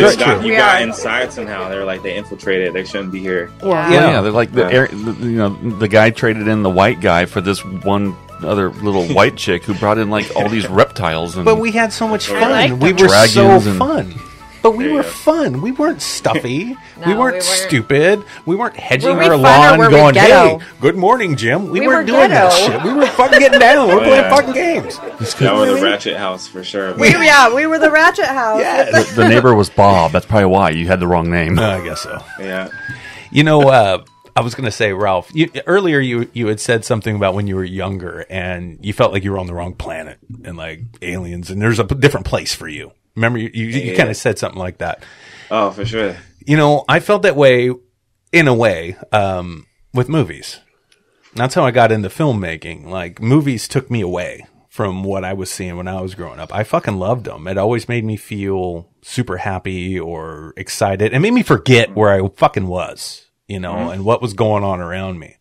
You got inside somehow. They're like, they infiltrated. They shouldn't be here. Yeah. They're like the guy traded in the white guy for this one other little white chick who brought in like all these reptiles. And but we had so much fun. Like we were so fun. But we were fun. We weren't stuffy. We weren't stupid. We weren't hedging our lawn going, hey, good morning, Jim. We weren't doing that shit. We were fucking getting down. We were playing fucking games. Y'all were the Ratchet House for sure. We were the Ratchet House. Yes. The neighbor was Bob. That's probably why you had the wrong name. I guess so. Yeah. You know, I was going to say, Ralph, earlier you had said something about when you were younger and you felt like you were on the wrong planet and like aliens and there's a different place for you. Remember, you kind of said something like that. Oh, for sure. You know, I felt that way, in a way, with movies. That's how I got into filmmaking. Like, movies took me away from what I was seeing when I was growing up. I fucking loved them. It always made me feel super happy or excited. It made me forget where I fucking was, you know, and what was going on around me.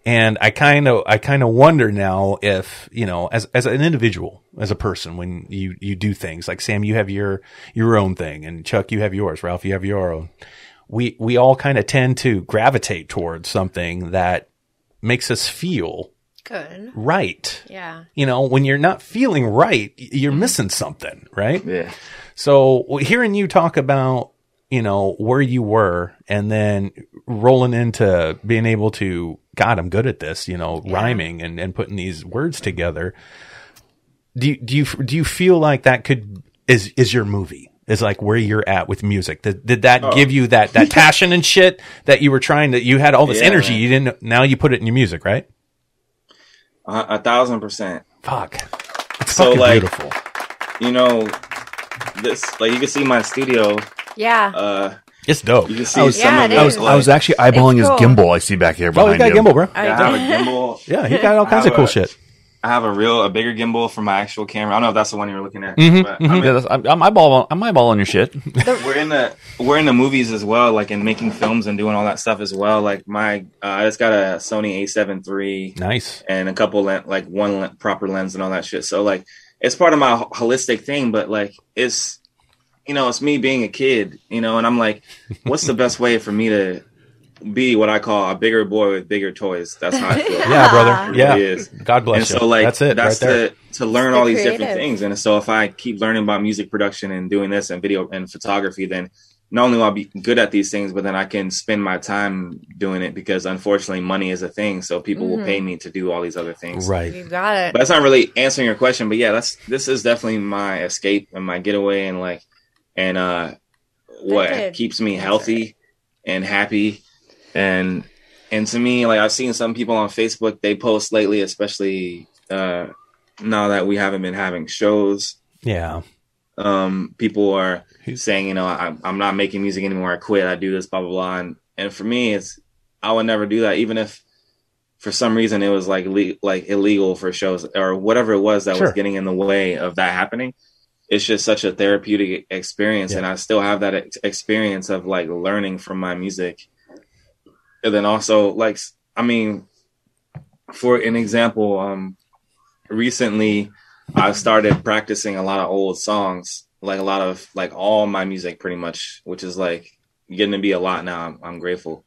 And I kind of wonder now if, you know, as an individual, as a person, when you do things like Sam, you have your own thing, and Chuck, you have yours, Ralph, you have your own. We all kind of tend to gravitate towards something that makes us feel good, right. Yeah. You know, when you're not feeling right, you're missing something, right? Yeah. So hearing you talk about, you know, where you were and then rolling into being able to, God, I'm good at this, you know, rhyming and putting these words together. Do you feel like that could is your movie. Is like where you're at with music. Did that give you that passion and shit that you were trying to? You had all this energy. Man. You didn't. Now you put it in your music, right? 1,000%. Fuck. It's so fucking beautiful. You know, this like you can see my studio. Yeah. It's dope. You can see some of it. I was actually eyeballing his gimbal. I see back here behind you got a gimbal, bro. I have a gimbal. Yeah, he got all kinds of cool shit. I have a bigger gimbal for my actual camera. I don't know if that's the one you were looking at. Mm-hmm, but I'm eyeballing your shit. We're in the movies as well, like in making films and doing all that stuff as well. Like I just got a Sony A7 III, nice, and a couple one proper lens and all that shit. So like it's part of my holistic thing, but like it's it's me being a kid, and I'm like, what's the best way for me to be what I call a bigger boy with bigger toys? That's how I feel. Yeah, brother. It yeah. really is. God bless you. So like that's it. That's right there. to learn all these different things. And so if I keep learning about music production and doing this and video and photography, then not only will I be good at these things, but then I can spend my time doing it because unfortunately money is a thing. So people will pay me to do all these other things. Right. You got it. But that's not really answering your question. But yeah, this is definitely my escape and my getaway and what keeps me healthy and happy. And to me, like I've seen some people on Facebook, they post lately, especially now that we haven't been having shows. Yeah. People are saying, I'm not making music anymore. I quit. I do this, blah, blah, blah. And for me, I would never do that. Even if for some reason it was like illegal for shows or whatever it was that was getting in the way of that happening. It's just such a therapeutic experience. Yeah. And I still have that experience of like learning from my music. And then also, for an example, recently I started practicing a lot of old songs, like a lot of like all my music pretty much, which is like getting to be a lot now. I'm grateful.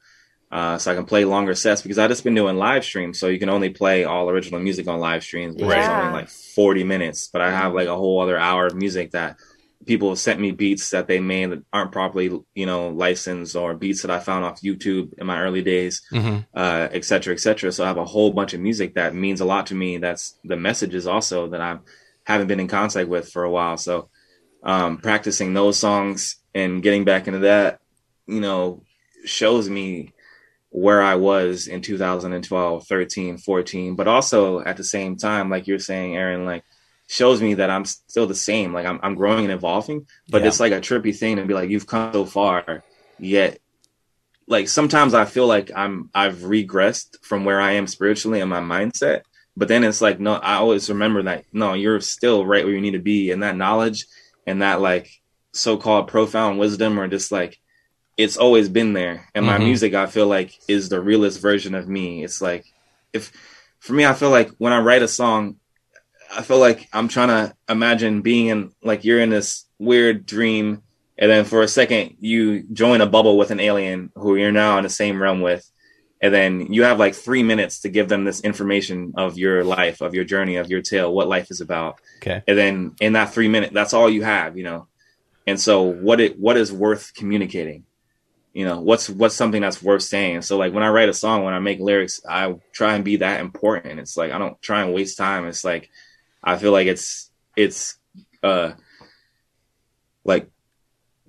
So I can play longer sets because I just been doing live streams. So you can only play all original music on live streams, which is only like 40 minutes. But I have like a whole other hour of music that people have sent me beats that they made that aren't properly, licensed, or beats that I found off YouTube in my early days, et cetera, et cetera. So I have a whole bunch of music that means a lot to me. That's the messages also that I haven't been in contact with for a while. So practicing those songs and getting back into that, shows me where I was in 2012, 13, 14, but also at the same time, like you're saying, Aaron, like, shows me that I'm still the same. Like I'm growing and evolving, but it's like a trippy thing to be like, you've come so far, yet like sometimes I feel like I've regressed from where I am spiritually in my mindset. But then it's like, no, I always remember that, no, you're still right where you need to be. And that knowledge and that like so-called profound wisdom, or just like, it's always been there. And my music, I feel like, is the realest version of me. It's like, for me, I feel like when I write a song, I feel like I'm trying to imagine being in, like, you're in this weird dream, and then for a second you join a bubble with an alien who you're now in the same realm with, and then you have like 3 minutes to give them this information of your life, of your journey, of your tale, what life is about. Okay. And then in that 3 minutes, that's all you have, And so what is worth communicating? What's something that's worth saying? So like when I write a song, when I make lyrics, I try and be that important. It's like I don't try and waste time. It's like I feel like it's like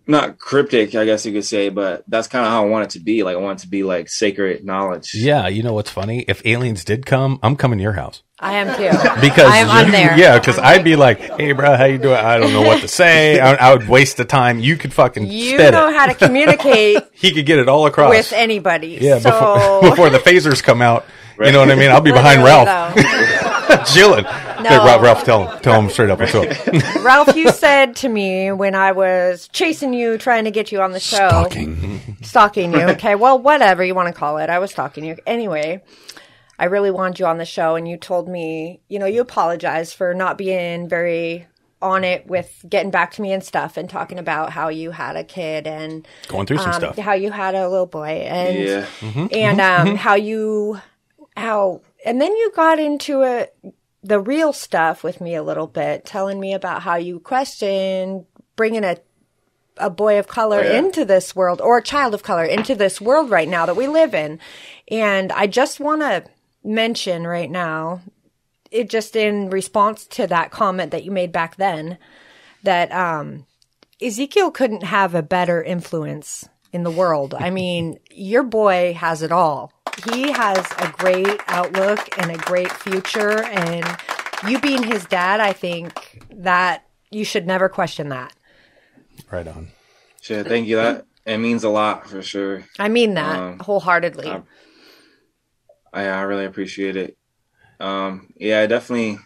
not cryptic, I guess you could say, but that's kind of how I want it to be. Like I want it to be like sacred knowledge. Yeah, you know what's funny? If aliens did come, I'm coming to your house. I am too. Because I'm there. Yeah, because I'd be like, "Hey, bro, how you doing?" I don't know what to say. I would waste the time. You could fucking spit know it. How to communicate. He could get it all across with anybody. Yeah, so... before the phasers come out. Right. You know what I mean? I'll be behind Ralph, chilling. No. Hey, Ralph, tell him straight up what's up. Ralph, you said to me when I was chasing you, trying to get you on the show, stalking you. Okay, well, whatever you want to call it, I was stalking you anyway. I really wanted you on the show, and you told me, you apologized for not being very on it with getting back to me and stuff, and talking about how you had a kid and going through some stuff, how you had a little boy, and and then you got into the real stuff with me a little bit, telling me about how you questioned bringing a boy of color into this world, or a child of color into this world right now that we live in. And I just want to mention right now, it just in response to that comment that you made back then, that Ezekiel couldn't have a better influence in the world. I mean, your boy has it all. He has a great outlook and a great future. And you being his dad, I think that you should never question that. Right on. Sure, thank you. That it means a lot for sure. I mean that wholeheartedly. I really appreciate it. Yeah, definitely.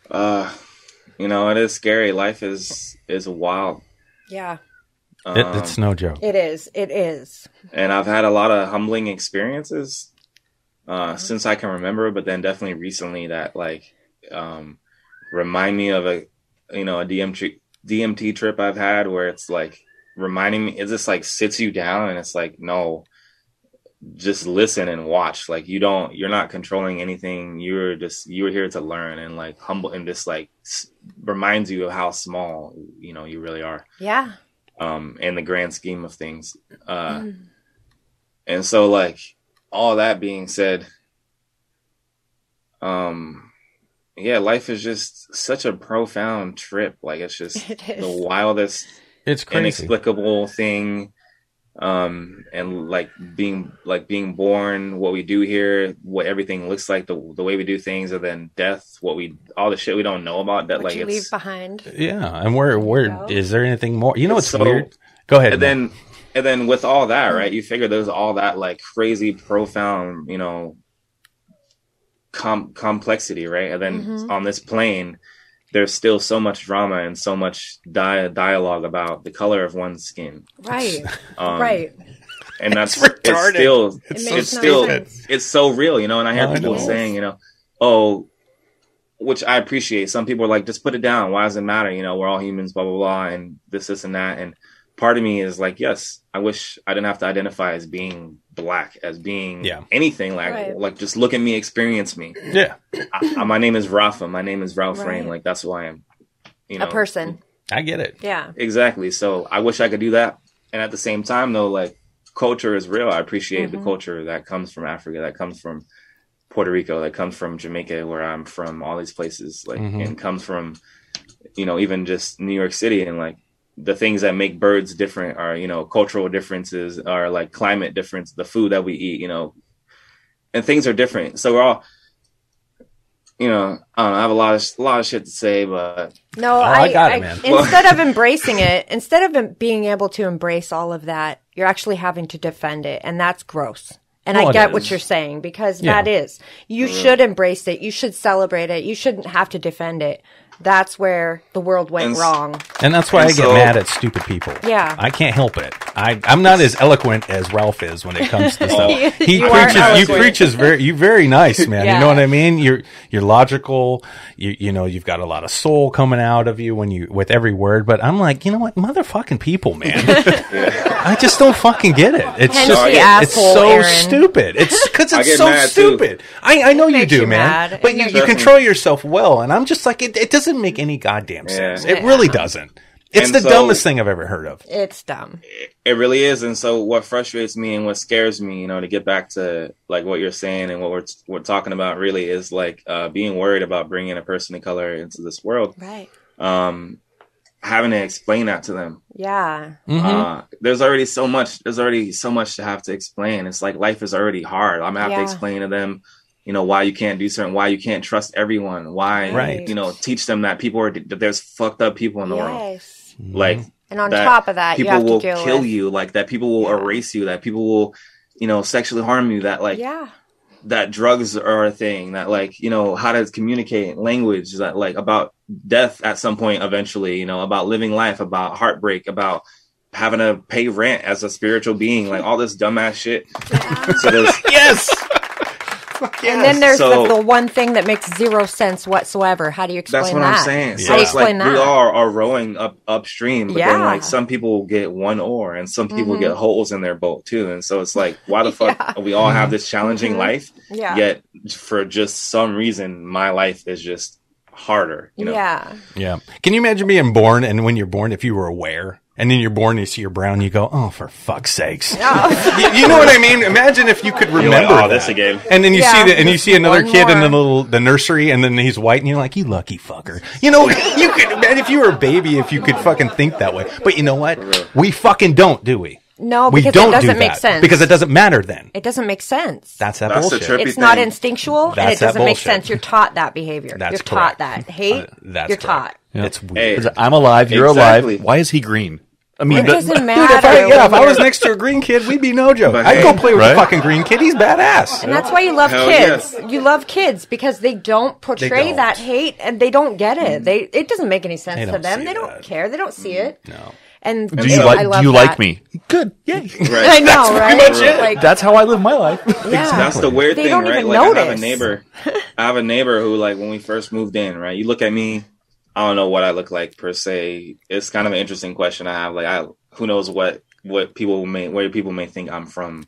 It is scary. Life is wild. Yeah. It's no joke. It is. It is. And I've had a lot of humbling experiences since I can remember, but then definitely recently that remind me of a DMT trip I've had where it's like reminding me, it just like sits you down and it's like, no, just listen and watch. Like you're not controlling anything. You're here to learn and like humble and just like reminds you of how small, you really are. Yeah. In the grand scheme of things. And so like all that being said, yeah, life is just such a profound trip. Like it's just the wildest, it's crazy, inexplicable thing. And like being born, what we do here, what everything looks like, the way we do things, and then death, all the shit we don't know about that, what like you leave behind. Yeah, and where is there anything more? It's weird. Go ahead. And then with all that, right? You figure there's all that like crazy, profound, complexity, right? And then on this plane, there's still so much drama and so much dialogue about the color of one's skin. Right. Right. And that's retarded. It's so real, and I hear people saying, which I appreciate. Some people are like, just put it down. Why does it matter? We're all humans, blah, blah, blah, and this and that. And part of me is like, yes, I wish I didn't have to identify as being black, as being anything. Like just look at me, experience me. Yeah. My name is Rafa. My name is Ralph Rain. Like that's who I am. A person. I get it. Yeah. Exactly. So I wish I could do that. And at the same time, though, like culture is real. I appreciate the culture that comes from Africa, that comes from Puerto Rico, that comes from Jamaica, where I'm from, all these places, like, and comes from, even just New York City. And like the things that make birds different are, cultural differences, are like climate difference, the food that we eat, and things are different. So we're all, I don't know, I have a lot of shit to say, but no, I got it, man. Instead of embracing it, instead of being able to embrace all of that, you're actually having to defend it, and that's gross. And I get what you're saying, because that is, you should embrace it, you should celebrate it, you shouldn't have to defend it. That's where the world went wrong. And that's why I get mad at stupid people. Yeah. I can't help it. I'm not as eloquent as Ralph is when it comes to stuff. You preaches very nice, man. Yeah. You know what I mean? You're logical. You've got a lot of soul coming out of you with every word. But I'm like, you know what? Motherfucking people, man. I just don't fucking get it. It's so stupid. It's because it's so stupid. I know you do, man. But you control yourself well. And I'm just like, it doesn't make any goddamn sense. It really doesn't. It's the dumbest thing I've ever heard of. It's dumb. It really is. And so what frustrates me and what scares me, to get back to like what you're saying and what we're talking about really is like being worried about bringing a person of color into this world. Right. Having to explain that to them. Yeah. There's already so much to have to explain. It's like life is already hard. I'm going to have to explain to them, why you can't do certain, why you can't trust everyone, why, teach them that that there's fucked up people in the world. Like, and on top of that, people will kill you, like that people will erase you, that people will, sexually harm you, that like, that drugs are a thing, that like, how to communicate language, that like about death at some point eventually, about living life, about heartbreak, about having to pay rent as a spiritual being, like all this dumbass shit. So yes. And then there's the one thing that makes zero sense whatsoever. How do you explain that? That's what I'm saying. So it's like we all are rowing upstream, but then like some people get one oar and some people get holes in their boat too. And so it's like, why the fuck we all have this challenging life, yet for just some reason my life is just harder, Yeah. Can you imagine being born, and when you're born, if you were aware And then you're born, you see you're brown, you go, oh, for fuck's sakes. Oh. you know what I mean? Imagine if you could remember that. This again. And then you see another kid in the nursery, and then he's white, and you're like, you lucky fucker. You know, you could imagine if you were a baby, if you could fucking think that way. But you know what? We fucking don't, do we? No, because it doesn't make sense. Because it doesn't matter then. It doesn't make sense. That's bullshit. It's not instinctual, and it doesn't make sense. You're taught that behavior. You're taught that. Hate, you're taught. Yeah. It's weird. Hey, I'm alive, you're alive. Why is he green? I mean, it doesn't matter. Dude, if I was next to a green kid, we'd be no joke. I'd go play with a fucking green kid. He's badass. And that's why you love kids. You love kids because they don't portray that hate, and they don't get it. It doesn't make any sense to them. They don't care. They don't see it. No. And do you like me? Good. Yay. Right. I know, right? Pretty much it. Like, that's how I live my life. Yeah. Exactly. That's the weird thing, don't right? Even like notice. I have a neighbor who, like, when we first moved in, right? You look at me, I don't know what I look like per se. It's kind of an interesting question I have. Like, who knows where people may think I'm from,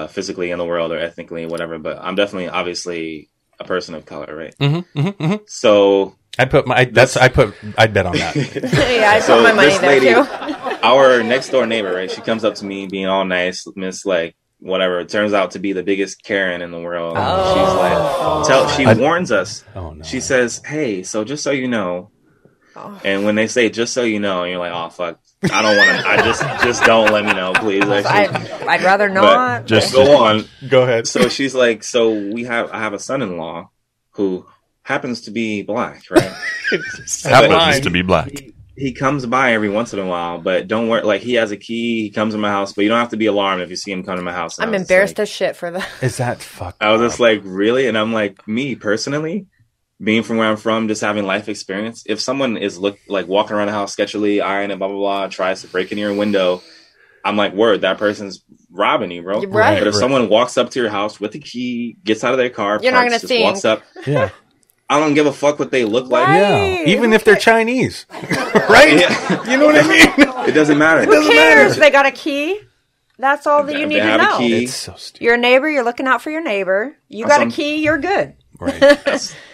physically in the world or ethnically, whatever. But I'm definitely, obviously, a person of color, right? Mm-hmm, mm-hmm, mm-hmm. So I'd bet on that. Yeah, I put my money there too. Our next door neighbor, right? She comes up to me being all nice, Miss like whatever. It turns out to be the biggest Karen in the world. She warns us. Oh, no. She says, "Hey, so just so you know," and when they say "just so you know," you're like, "Oh fuck, I don't want to. I just don't let me know, please." I'd rather not. But just go on. Go ahead. So she's like, I have a son-in-law who happens to be black, right? Happens to be black. He comes by every once in a while, but don't worry. Like, he has a key. He comes to my house, but you don't have to be alarmed if you see him come to my house. I'm embarrassed as shit for that. Is that fucked I was just like, really? And I'm like, me personally, being from where I'm from, just having life experience. If someone is walking around the house sketchily, ironing, blah blah blah, tries to break in your window, I'm like, word, that person's robbing you, bro. Right. But if someone walks up to your house with the key, gets out of their car, you're not gonna think. Walks up, yeah. I don't give a fuck what they look like. Yeah, even if they're Chinese, right? Yeah. You know what I mean? It doesn't matter. Who cares? They got a key. That's all that you need to know. It's so stupid. You're a neighbor. You're looking out for your neighbor. You got a key. You're good. Right.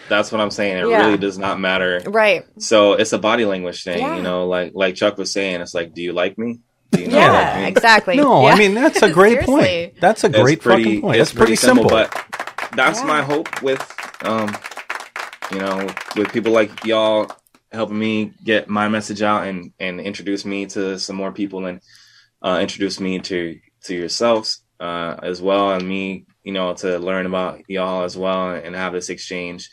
That's what I'm saying. It really does not matter. Right. So it's a body language thing, you know. Like Chuck was saying, it's like, do you like me? Do you not like me? Exactly. No, I mean that's a great point. That's a great fucking point. It's pretty simple. But that's my hope with with people like y'all helping me get my message out and introduce me to some more people and introduce me to yourselves as well, and me, to learn about y'all as well and have this exchange.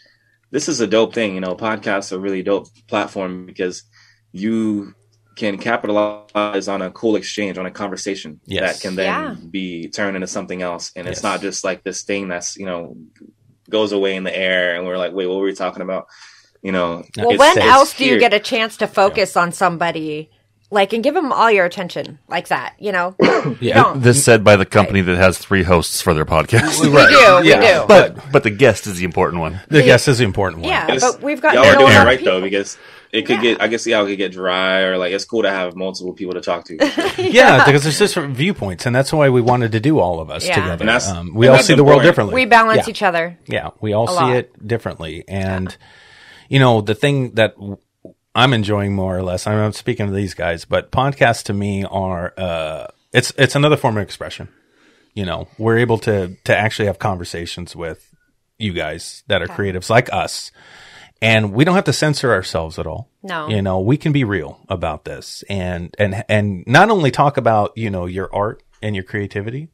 This is a dope thing, podcasts are a really dope platform because you can capitalize on a cool exchange, on a conversation that can then be turned into something else. And it's not just like this thing that's, goes away in the air and we're like, wait, what were we talking about? Well, when else do you get a chance to focus on somebody and give them all your attention like that, Yeah. This said by the company that has 3 hosts for their podcast. We do. But the guest is the important one. The guest is the important one. Yeah, but we've got y'all are doing it right though, because it could get, I guess, it could get dry, or it's cool to have multiple people to talk to. Yeah, because there's different viewpoints, and that's why we wanted to do all of us together. And we all see the world differently. We balance each other. Yeah, we all see it differently, and the thing that I'm enjoying more or less, I'm speaking to these guys, but podcasts to me are it's another form of expression. We're able to actually have conversations with you guys that are creatives like us. And we don't have to censor ourselves at all. No. We can be real about this and not only talk about, your art and your creativity,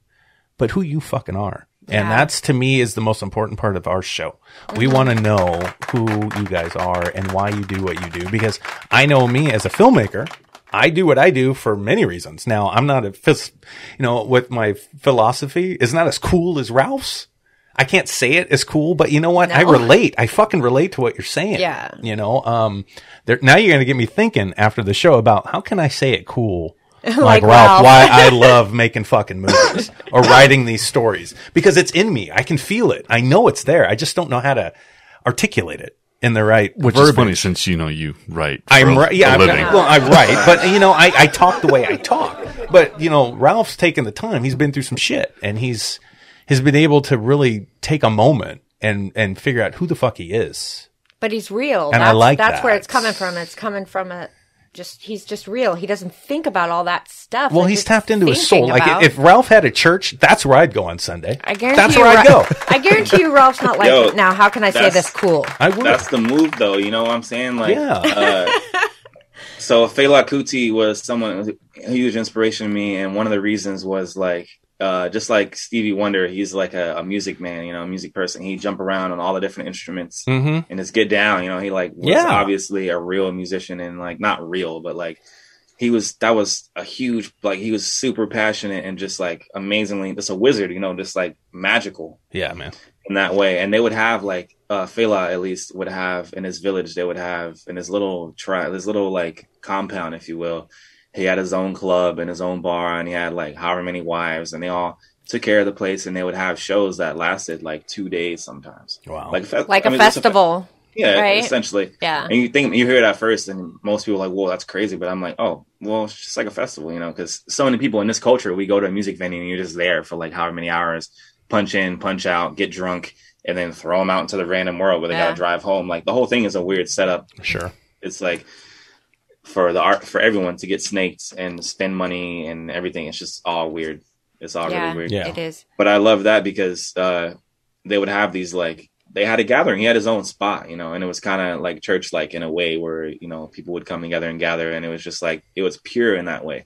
but who you fucking are. And that's, to me, is the most important part of our show. We want to know who you guys are and why you do what you do, because I know me as a filmmaker, I do what I do for many reasons. Now, I'm not with my philosophy is not as cool as Ralph's. I can't say it as cool, but you know what? No. I relate. I fucking relate to what you're saying. Yeah. Now you're going to get me thinking after the show about how can I say it cool like Ralph, why I love making fucking movies or writing these stories, because it's in me. I can feel it. I know it's there. I just don't know how to articulate it in the right Which verbiage. Is funny since you write. I'm right. Yeah, I write, but I talk the way I talk. But Ralph's taken the time. He's been through some shit, and he's been able to really take a moment and figure out who the fuck he is. But he's real. And I like that. That's where it's coming from. It's coming from a he's just real. He doesn't think about all that stuff. Well, he's tapped into his soul. Like if Ralph had a church, that's where I'd go on Sunday. That's where I'd go. I guarantee you Ralph's not like it now. How can I say this cool? I would. That's the move, though. You know what I'm saying? Like, so Fela Kuti was someone, a huge inspiration to me. And one of the reasons was like, just like Stevie Wonder, he's like a music man, a music person. He jump around on all the different instruments and just get down. He like was obviously a real musician and like not real, but like that was a huge, like he was super passionate and just like amazingly, just a wizard, just like magical. Yeah, man. In that way. And they would have like Fela at least would have in his village, they would have in his little like compound, if you will. He had his own club and his own bar, and he had like however many wives, and they all took care of the place. And they would have shows that lasted like 2 days sometimes. Wow, like a festival. Right? Essentially. Yeah. And you hear it at first, and most people are like, "Whoa, that's crazy." But I'm like, "Oh, well, it's just like a festival, because so many people in this culture, we go to a music venue and you're just there for like however many hours, punch in, punch out, get drunk, and then throw them out into the random world where they gotta drive home. Like the whole thing is a weird setup. Sure, it's like." For everyone to get snaked and spend money and everything, it's just all weird. It's all really weird. Yeah, it is. But I love that because they would have these like they had a gathering. He had his own spot, and it was kind of like church like in a way where people would come together and gather, and it was just like it was pure in that way.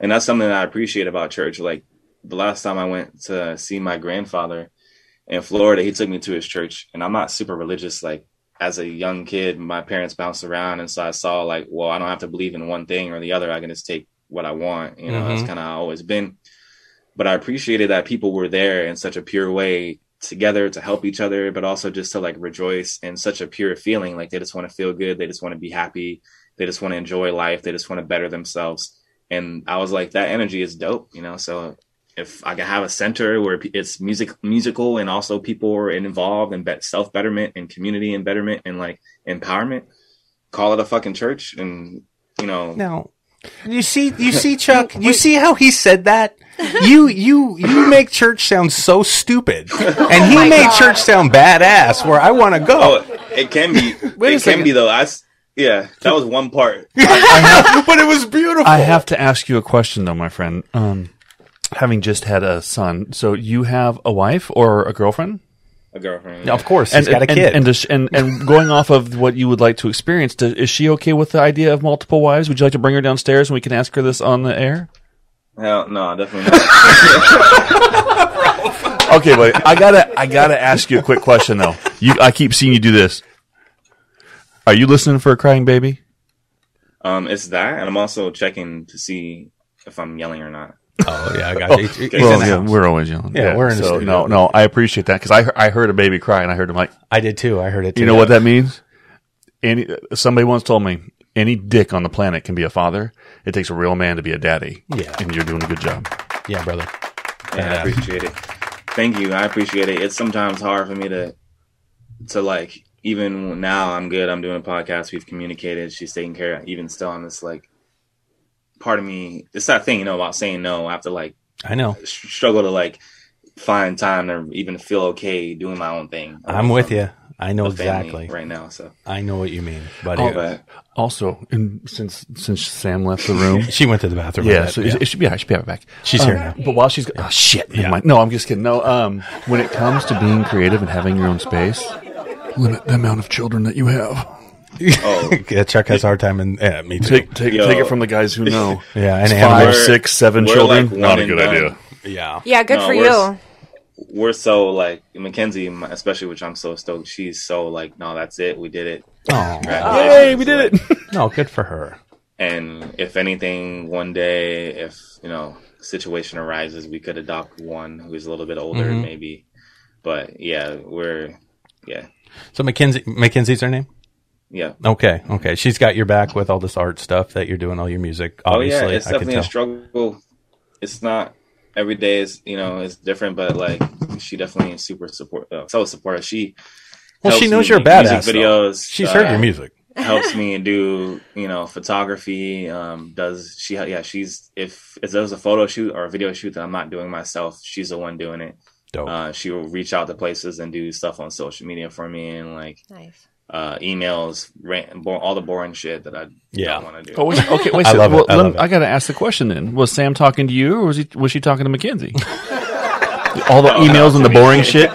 And that's something that I appreciate about church. Like the last time I went to see my grandfather in Florida, he took me to his church, and I'm not super religious like. As a young kid, my parents bounced around, and so I saw like, well, I don't have to believe in one thing or the other. I can just take what I want. That's kind of how I've always been. But I appreciated that people were there in such a pure way together to help each other, but also just to like rejoice in such a pure feeling. Like they just want to feel good. They just want to be happy. They just want to enjoy life. They just want to better themselves. And I was like, that energy is dope, so if I can have a center where it's musical and also people are involved in self-betterment and community and betterment and like empowerment, call it a fucking church. And, Now, you see, Chuck, you see how he said that? You make church sound so stupid. And he made church sound badass where I want to go. Oh, it can be. It can be though. That was one part. But it was beautiful. I have to ask you a question though, my friend. Having just had a son, so you have a wife or a girlfriend? A girlfriend. Yeah. Of course, he's got a kid. And going off of what you would like to experience, is she okay with the idea of multiple wives? Would you like to bring her downstairs and we can ask her this on the air? Hell no, definitely not. Okay, but I gotta ask you a quick question though. I keep seeing you do this. Are you listening for a crying baby? It's that, and I'm also checking to see if I'm yelling or not. Oh yeah, I got you. Well, we're always yelling. Yeah, we're in the studio. No, I appreciate that because I heard a baby cry and I heard him like. I did too. I heard it too. You know what that means? Somebody once told me any dick on the planet can be a father. It takes a real man to be a daddy. Yeah, and you're doing a good job. Yeah, brother. Yeah, I appreciate it. Thank you. I appreciate it. It's sometimes hard for me to like. Even now, I'm good. I'm doing a podcast. We've communicated. She's taking care of. Even still on this like. Part of me, it's that thing, about saying no. I have to like, I know, struggle to like find time to even feel okay doing my own thing. I'm with you. I know exactly right now. So I know what you mean, buddy. Also, since Sam left the room, she went to the bathroom. Yeah, so it should be. I should be back. She's here now. But while she's, oh shit, never mind. No, I'm just kidding. No, when it comes to being creative and having your own space, limit the amount of children that you have. Oh, yeah, Chuck has a hard time, and me too. Take it from the guys who know. Yeah, and 5, 6, 7 children, like not a good idea. Yeah, good for you. We're so like Mackenzie, especially, which I'm so stoked. She's so like, no, that's it. We did it. Oh, yay, we did it. No, good for her. And if anything, one day, if situation arises, we could adopt one who's a little bit older, maybe. But yeah, So Mackenzie's her name. Yeah. Okay. She's got your back with all this art stuff that you're doing, all your music. Obviously, oh yeah, it's definitely a struggle. It's not every day is it's different, but like she definitely is super supportive. She knows you're a badass. Music videos. She's heard your music. Helps me do photography. She's if there's a photo shoot or a video shoot that I'm not doing myself, she's the one doing it. Dope. She will reach out to places and do stuff on social media for me and like. Nice. emails, all the boring shit that I don't want to do. Oh, okay, wait. I got to ask the question then. Was Sam talking to you, or was she talking to Mackenzie? All the emails and the boring shit.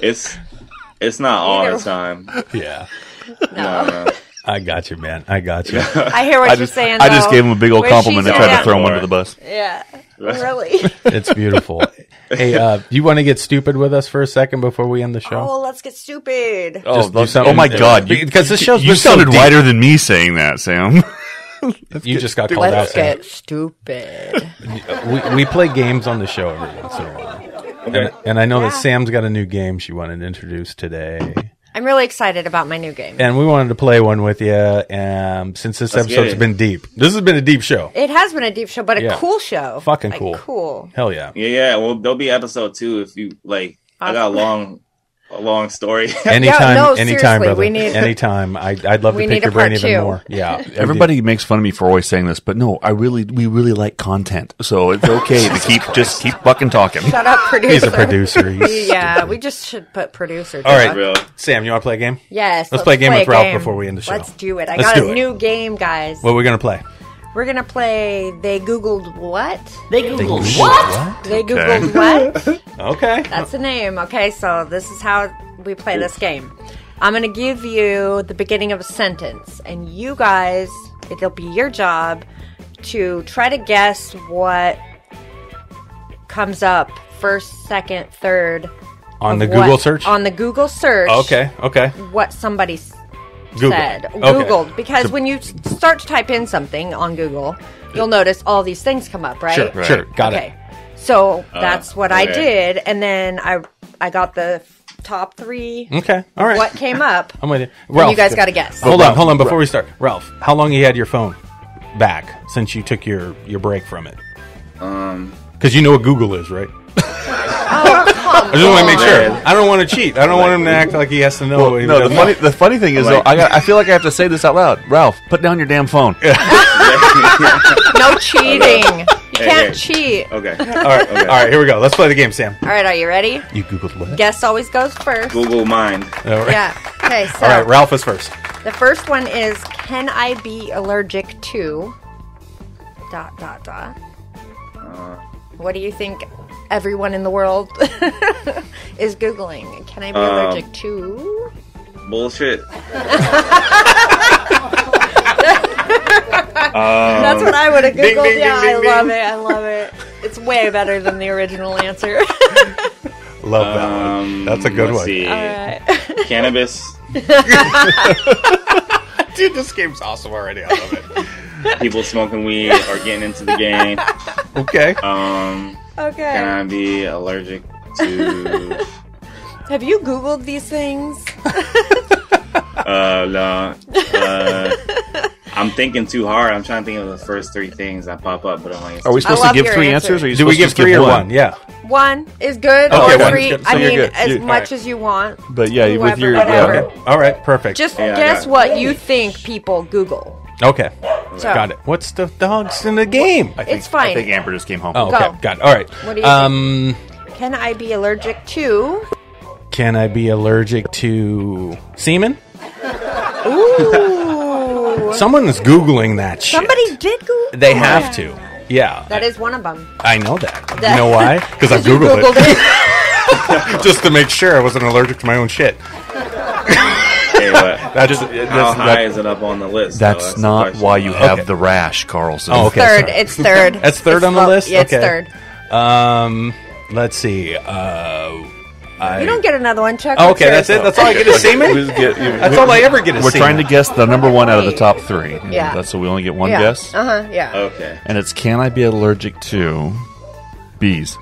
It's not all the time. Yeah. No. I got you, man. I got you. I hear what you're saying. I just gave him a big old compliment and tried to throw him under the bus. Yeah, really. It's beautiful. Hey, do you want to get stupid with us for a second before we end the show? Oh, let's get stupid. Oh my God! Because the show's you sounded whiter than me saying that, Sam. You just got called out. Let's get stupid. We play games on the show every once in a while, and I know that Sam's got a new game she wanted to introduce today. I'm really excited about my new game. And we wanted to play one with you since this episode's been deep. This has been a deep show. It has been a deep show, but a cool show. Fucking cool. Cool. Hell yeah. Yeah. Well, there'll be episode 2 if you like. I got a long story. Anytime, brother. Anytime. I'd love to pick your brain even more. Yeah. Everybody makes fun of me for always saying this, but no, we really like content, so it's okay to keep fucking talking. Shut up, producer. He's a producer. We just should put producer. All right, Sam, you want to play a game? Yes. Let's play a game with Ralph before we end the show. Let's do it. I got a new game, guys. What are we gonna play? We're going to play They Googled What? They Googled what? They Googled what? Okay. That's the name. Okay, so this is how we play this game. I'm going to give you the beginning of a sentence, and you guys, it'll be your job to try to guess what comes up first, second, third. On the Google search? On the Google search. Okay. What somebody Googled. said. Googled. Because when you start to type in something on Google, you'll notice all these things come up, right? Sure. Got it. So that's what I did. And then I got the top 3. Okay. All right. What came up. I'm with you. Ralph, you guys got to guess. Hold on. Before we start. Ralph, how long you had your phone back since you took your break from it? Because you know what Google is, right? I just want to make sure. I don't want to cheat. I don't want him to act like he has to know. The funny thing is, though, I feel like I have to say this out loud. Ralph, put down your damn phone. No cheating. You can't cheat. Okay. All right. Here we go. Let's play the game, Sam. All right. Are you ready? You Googled what? Guess always goes first. Google mind. All right. Yeah. Okay. So. All right. Ralph is first. The first one is, can I be allergic to... ... What do you think everyone in the world is Googling? Can I be allergic to... Bullshit. That's what I would have Googled. Ding, I love it. It's way better than the original answer. Love that one. That's a good one. See. All right. Cannabis. Dude, this game's awesome already. I love it. People smoking weed or getting into the game. Okay. Okay. Can I be allergic to... Have you Googled these things? No. I'm thinking too hard. I'm trying to think of the first 3 things that pop up, but I'm like... Are we supposed to give 3 answers? Or do we give 3 or 1? Yeah. 1 is good. Okay, or 3. good. So I mean, good. as much as you want. But yeah, whoever, with your... whatever. Okay. All right, perfect. Just guess what you think people Google. Okay. So, got it. What's the dogs in the game? It's fine. I think Amber just came home. Oh, okay. Go. Got it. All right. What do you think? Can I be allergic to... Can I be allergic to semen? Ooh. Someone is Googling that shit. Somebody did Google They have to. Yeah. That is one of them. I know that. You know why? Because I Googled it. Just to make sure I wasn't allergic to my own shit. Hey, how high is it up on the list? That's not why you have the rash, Carlson. Oh, okay. Third. It's third. That's third on the list? Yeah, it's Okay. third. Let's see. You don't get another one, Chuck. Okay, that's it. That's all I get is semen. That's all I ever get is We're semen. trying to guess the number 1 out of the top 3. Yeah. That's so we only get 1 guess. Yeah. Okay. And it's, can I be allergic to bees?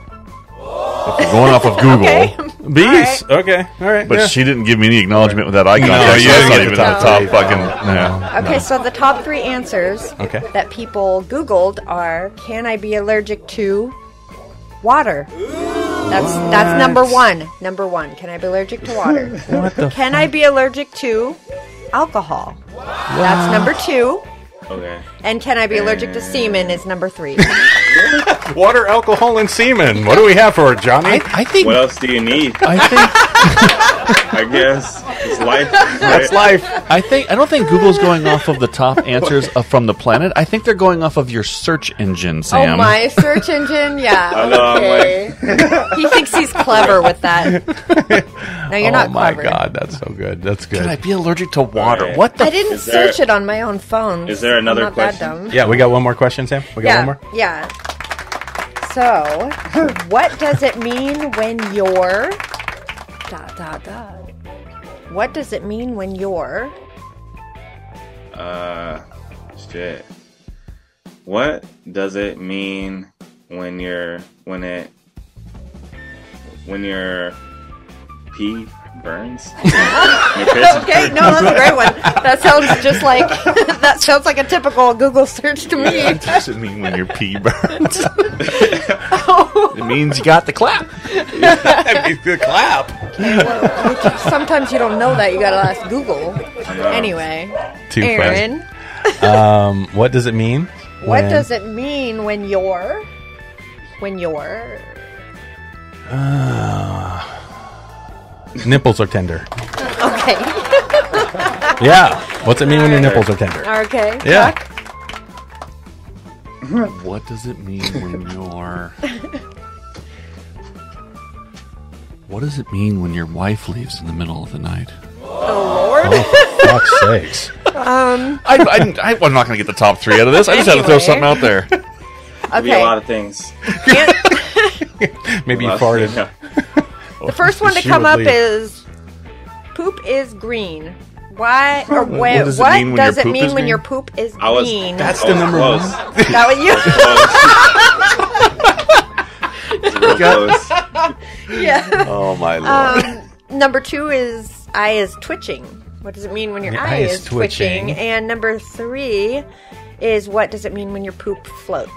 If you're going off of Google. Okay. Bees. All right. Okay. All right. But she didn't give me any acknowledgement with that icon. No, you that's didn't not get even the in the top top fucking... Yeah. Okay, so the top 3 answers that people Googled are, can I be allergic to water? That's number 1. Number 1. Can I be allergic to water? What the Can I be allergic to alcohol? That's number 2. Okay. And can I be allergic to semen is number 3. Water, alcohol, and semen. What do we have for it, Johnny? I think... What else do you need? I I guess it's life. That's life. I don't think Google's going off of the top answers from the planet. I think they're going off of your search engine, Sam. Oh, my search engine? Yeah. I know, okay. He thinks he's clever with that. No, you're not clever. Oh, my God. That's so good. That's good. Can I be allergic to water? Right. What the I didn't search it on my own phone. Is there another I'm not question? That dumb. Yeah, we got one more question, Sam. We got one more? Yeah. So, what does it mean when you're... ... What does it mean when you're... Shit. What does it mean when your pee burns? Okay, no, that's a great one. That sounds like a typical Google search to me. What does it mean when your pee burns? It means you got the clap. That means the clap. Okay, well, sometimes you don't know that. You gotta ask Google. Anyway, Too Aaron. What does it mean? What does it mean when you're... Nipples are tender. Okay. Yeah. What's it mean when your nipples are tender? Okay. Yeah. Chuck? What does it mean when you're... What does it mean when your wife leaves in the middle of the night? Oh, Lord. Oh, for fuck's sakes. I'm not going to get the top 3 out of this. I just had to throw something out there. Could be a lot of things. Maybe you farted. Yeah. The first one to come up is poop is green. Why or what does it mean when your poop is green? That's the number one. Close. Is that what you? Close. Yeah. Oh, my Lord. Number 2 is eye is twitching. What does it mean when your eye is twitching? And number 3 is what does it mean when your poop floats?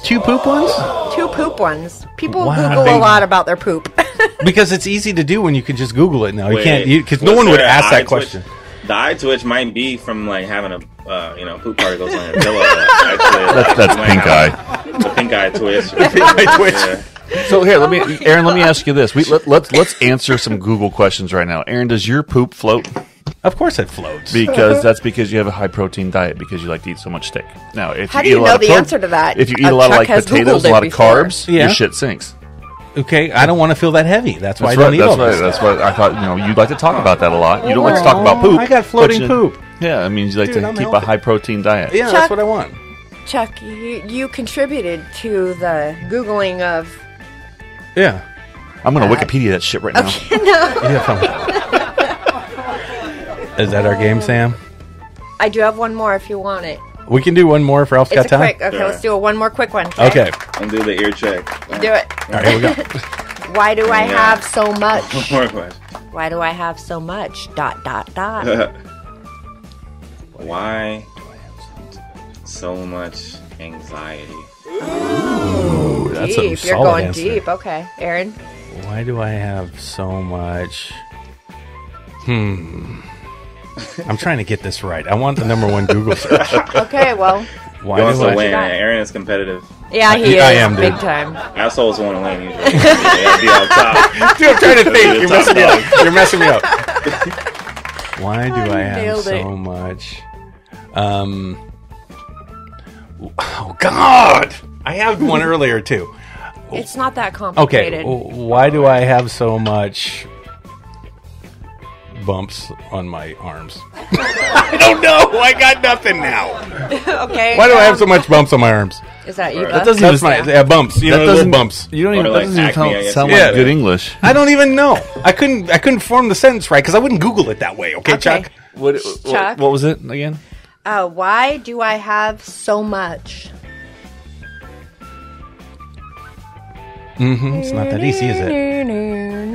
2 poop ones? 2 poop ones. People Wow. Google a lot about their poop. Because it's easy to do when you can just Google it now. Wait, you can't, because no one would ask that question. The eye twitch might be from like having a poop particles on your pillow. Actually, that's pink eye. The pink eye twitch. Pink eye twitch. Yeah. So here, Aaron, let me ask you this. Let's answer some Google questions right now. Aaron, does your poop float? Of course it floats. Because you have a high protein diet because you like to eat so much steak. Now, if How you do you know the answer to that? If you eat a lot of like potatoes, a lot of carbs, Yeah. your shit sinks. Okay, I don't want to feel that heavy. That's why I don't eat all this. That's why I thought you'd like to talk about that a lot. You don't like to talk about poop. I got floating poop. Yeah, it means you like to I'm keep healthy. a high protein diet. Yeah, that's what I want. Chuck, you contributed to the Googling of... Yeah. I'm going to Wikipedia that shit right now. Yeah, fine. Is that our game, Sam? I do have one more if you want it. We can do one more if Ralph's got It's a time. quick. Okay, Sure. let's do one more quick one. Okay. And do the ear check. Do it. All right, here we go. Why do I have so much? One more question. Why do I have so much? ... Why so much anxiety? Ooh, that's a Deep. You're solid going answer. deep. Okay, Aaron. Why do I have so much? I'm trying to get this right. I want the number 1 Google search. Okay, well. Why He wants do to I? win. Aaron is competitive. Yeah, he is. I am, dude. Big time. Assholes want to win usually. Yeah, be on top. Dude, I'm trying to think. You're Top messing me dog. up. You're messing me up. Why do I have nailed it. so much? Oh God! I had one earlier too. It's not that Okay, complicated. why do I have so much bumps on my arms? I don't know. I got nothing now. Okay. Why do I have so much bumps on my arms? Is that you? That Buck? doesn't That's my bumps. You know, little bumps. You don't even. Or That like doesn't even acne, I guess. sound Yeah. like good English. I don't even know. I couldn't form the sentence right because I wouldn't Google it that way. Okay, Okay. Chuck. Chuck? What was it again? Why do I have so much? It's not that easy, is it?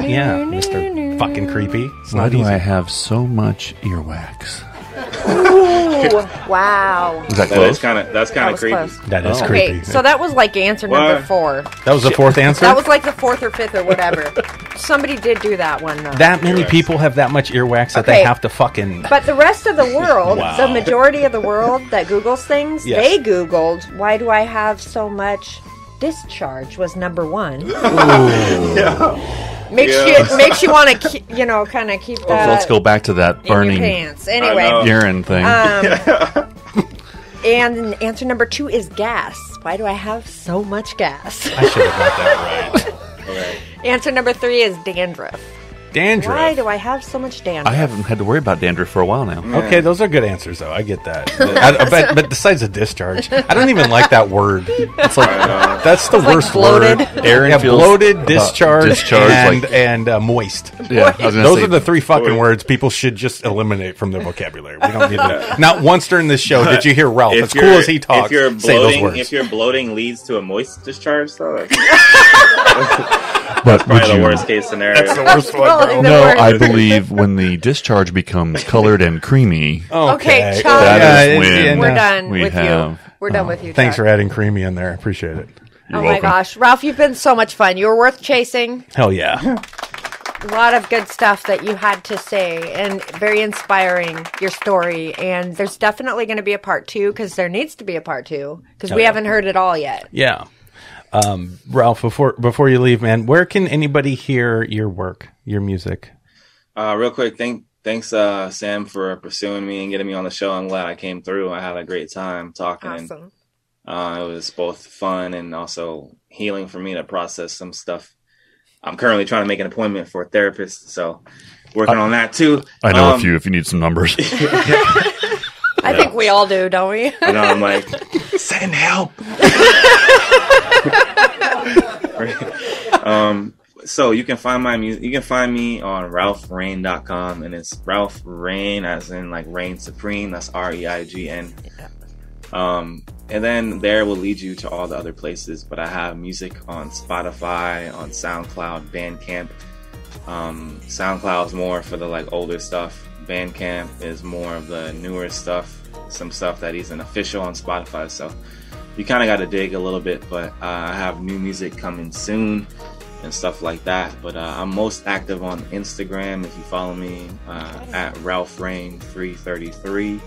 Yeah, Mr. Fucking Creepy. It's Why not do easy. I have so much earwax? Ooh, wow. Is that That's close? kind of That was creepy. close. That is Oh. creepy. Okay, so that was like answer number What? 4. That was the 4th answer? That was like the 4th or 5th or whatever. Somebody did do that one though. That many people have that much earwax that they Okay. have to fucking... But the rest of the world, Wow. the majority of the world that Googles things, Yes. they Googled, why do I have so much discharge was number 1. Makes you want to, kind of keep that. Let's go back to that burning pants. Anyway, urine thing. And answer number 2 is gas. Why do I have so much gas? I should have got that right. All right. Answer number 3 is dandruff. Dandruff. Why do I have so much dandruff? I haven't had to worry about dandruff for a while now. Yeah. Okay, those are good answers, though. I get that. But besides the discharge, I don't even like that word. It's like that's the worst bloated. word. Aaron feels bloated, discharge, and moist. Yeah, those are the 3 fucking words people should just eliminate from their vocabulary. We don't need to. Not once during this show did you hear Ralph, as cool as he talks, say those words. If your bloating leads to a moist discharge, though. But probably the worst case scenario. That's the worst one, bro. No, I believe when the discharge becomes colored and creamy. Okay, Chuck. That is when we're done we with you. We're done with you, Chuck. Thanks for adding creamy in there. I appreciate it. You're welcome. My gosh. Ralph, you've been so much fun. You were worth chasing. Hell yeah. A lot of good stuff that you had to say, and very inspiring, your story. And there's definitely going to be a part 2, because there needs to be a part 2, because we haven't heard it all yet. Yeah. Ralph, before you leave, man, where can anybody hear your work, your music? Real quick, thanks, Sam, for pursuing me and getting me on the show. I'm glad I came through. I had a great time talking. Awesome. And, it was both fun and also healing for me to process some stuff. I'm currently trying to make an appointment for a therapist, so working on that too. I know a few if you need some numbers. I think we all do, don't we? And I'm like, send help. So you can find my music. You can find me on ralphreign.com, and it's Ralph Reign, as in like Reign Supreme. That's REIGN. And then there will lead you to all the other places. But I have music on Spotify, on SoundCloud, Bandcamp. SoundCloud is more for the like older stuff. Bandcamp is more of the newer stuff. Some stuff that isn't official on Spotify. So you kind of got to dig a little bit. But I have new music coming soon and stuff like that. But I'm most active on Instagram. If you follow me at RalphReign333.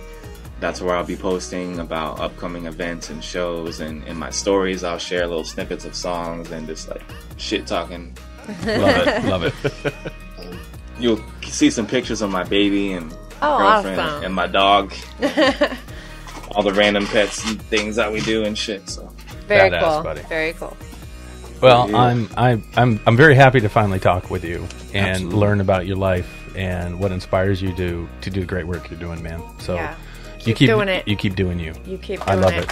That's where I'll be posting about upcoming events and shows, and in my stories I'll share little snippets of songs and just like shit talking. Love it. You'll see some pictures of my baby and girlfriend and my dog. All the random pets and things that we do and shit. So very badass, cool, buddy. Very cool. Well, yeah. I'm very happy to finally talk with you and learn about your life and what inspires you to do the great work you're doing, man. So. Yeah. You keep doing it. You keep doing you. You keep doing it. I love it.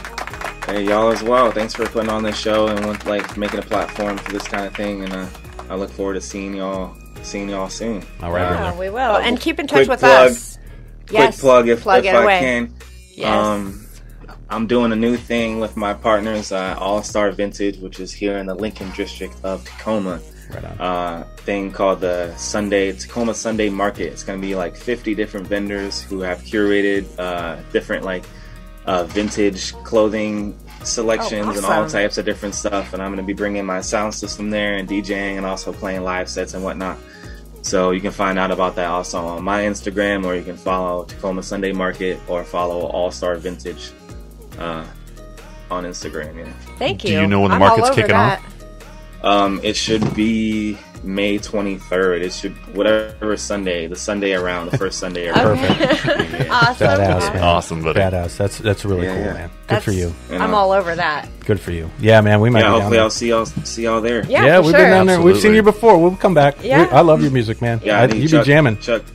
Hey, y'all as well. Thanks for putting on this show and like making a platform for this kind of thing. And I look forward to seeing y'all soon. All right, we will. And keep in touch with us. Quick plug if I can. Yes. I'm doing a new thing with my partners, All Star Vintage, which is here in the Lincoln district of Tacoma. Right on. Thing called the Tacoma Sunday Market. It's going to be like 50 different vendors who have curated different like vintage clothing selections and all types of different stuff. And I'm going to be bringing my sound system there and DJing and also playing live sets and whatnot. So you can find out about that also on my Instagram, or you can follow Tacoma Sunday Market or follow All Star Vintage on Instagram. Yeah. Thank you. Do you know when the market's kicking off? It should be May 23rd. It should whatever Sunday, the Sunday around the first Sunday. Perfect. Awesome. Badass, man. Awesome, buddy. Badass. That's really cool, man. Good for you. I'm all over that. Good for you. Yeah, man. We might. Yeah, be hopefully down I'll see y'all there. Yeah, we've been down there. We've seen you before. We'll come back. Yeah. I love your music, man. Yeah, you be jamming. Chuck, we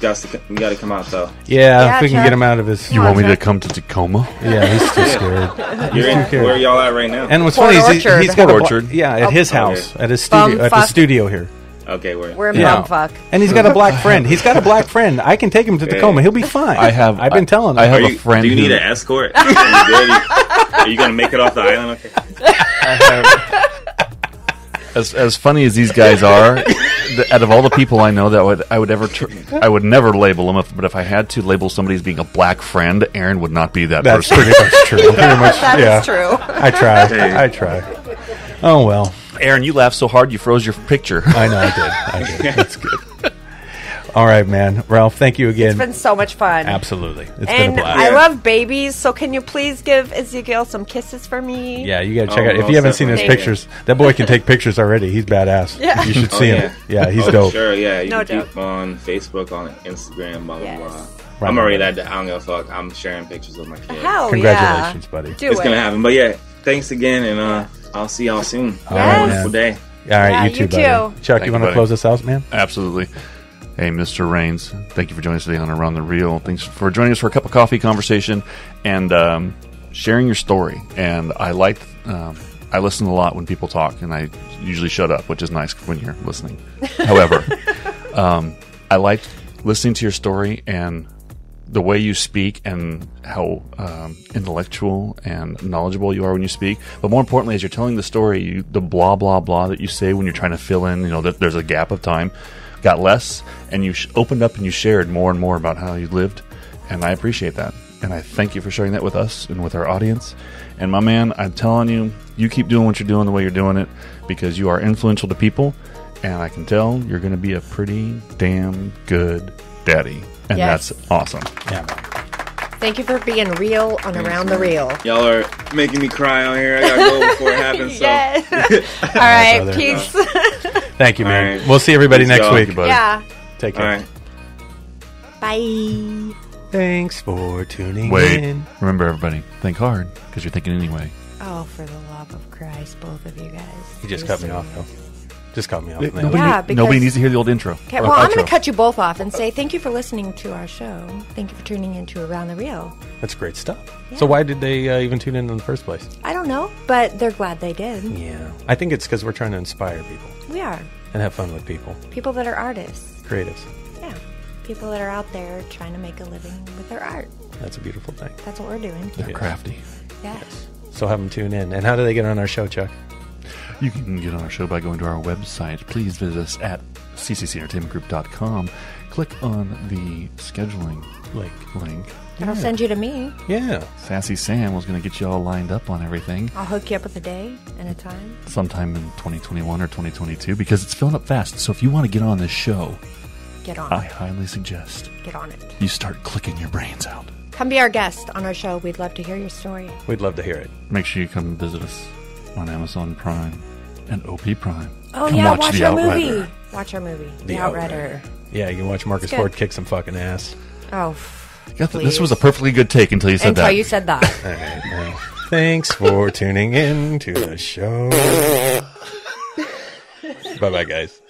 got to come out though. Yeah, if we can get him out of his. You want me to come to Tacoma? Yeah, he's too scared. Where are y'all at right now? And what's funny is he's got Orchard. at his house, at his studio, at the studio here. Okay, we're in bumfuck. And he's got a black friend. I can take him to Tacoma. He'll be fine. I've been telling him. I have a friend. Do you need an escort? Are you going to make it off the island? Okay. As funny as these guys are, out of all the people I know that I would never label them. But if I had to label somebody as being a black friend, Aaron would not be that person. That's pretty much true. That is true. I try. Oh well. Aaron, you laughed so hard you froze your picture. I know, I did. That's good. All right, man. Ralph, thank you again. It's been so much fun. Absolutely. It's been a blast. I love babies, so can you please give Ezekiel some kisses for me? Yeah, you got to check out. If you haven't seen his pictures, that boy can take pictures already. He's badass. Yeah. You should see him. Yeah, he's dope. Sure, yeah. You can keep on Facebook, on Instagram, blah, blah, blah. Right. I'm already that. I don't give a fuck. I'm sharing pictures of my kids. Congratulations, buddy. It's going to happen. But yeah, thanks again, and I'll see y'all soon. Yes. Have a wonderful day. All right, you too, buddy. Chuck, you want to close us out, man? Absolutely. Hey, Mr. Rains, thank you for joining us today on Around the Reel. Thanks for joining us for a cup of coffee conversation and sharing your story. And I listen a lot when people talk, and I usually shut up, which is nice when you're listening. However, I like listening to your story and the way you speak and how intellectual and knowledgeable you are when you speak. But more importantly, as you're telling the story, the blah, blah, blah that you say when you're trying to fill in, that there's a gap of time, got less, and you opened up and you shared more and more about how you lived. And I appreciate that. And I thank you for sharing that with us and with our audience. And my man, I'm telling you, you keep doing what you're doing the way you're doing it, because you are influential to people. And I can tell you're going to be a pretty damn good daddy. And that's awesome. Yeah. Thank you for being real on Around the Reel. Y'all are making me cry on here. I gotta go before it happens. All right, peace. Thank you, man. Right. We'll see everybody next week, buddy. Yeah. Take care. All right. Bye. Thanks for tuning in. Remember, everybody, think hard, because you're thinking anyway. Oh, for the love of Christ, both of you guys. You just cut me off, though. Just cut me off. Nobody needs to hear the old intro. Okay, well, I'm going to cut you both off and say thank you for listening to our show. Thank you for tuning into Around the Reel. That's great stuff. Yeah. So why did they even tune in the first place? I don't know, but they're glad they did. Yeah. I think it's because we're trying to inspire people. We are. And have fun with people. People that are artists. Creatives. Yeah. People that are out there trying to make a living with their art. That's a beautiful thing. That's what we're doing. They're crafty. Yes. So have them tune in. And how do they get on our show, Chuck? You can get on our show by going to our website. Please visit us at cccentertainmentgroup.com. Click on the scheduling link. I'll send you to me. Yeah. Sassy Sam was going to get you all lined up on everything. I'll hook you up with a day and a time. Sometime in 2021 or 2022, because it's filling up fast. So if you want to get on this show, get on I highly suggest get on it. You start clicking your brains out. Come be our guest on our show. We'd love to hear your story. We'd love to hear it. Make sure you come visit us on Amazon Prime and OP Prime. Oh, yeah, watch our movie. Watch our movie, The Outrider. Yeah, you can watch Marcus Ford kick some fucking ass. Oh, this was a perfectly good take until you said that. Until you said that. All right, well, thanks for tuning in to the show. Bye-bye, guys.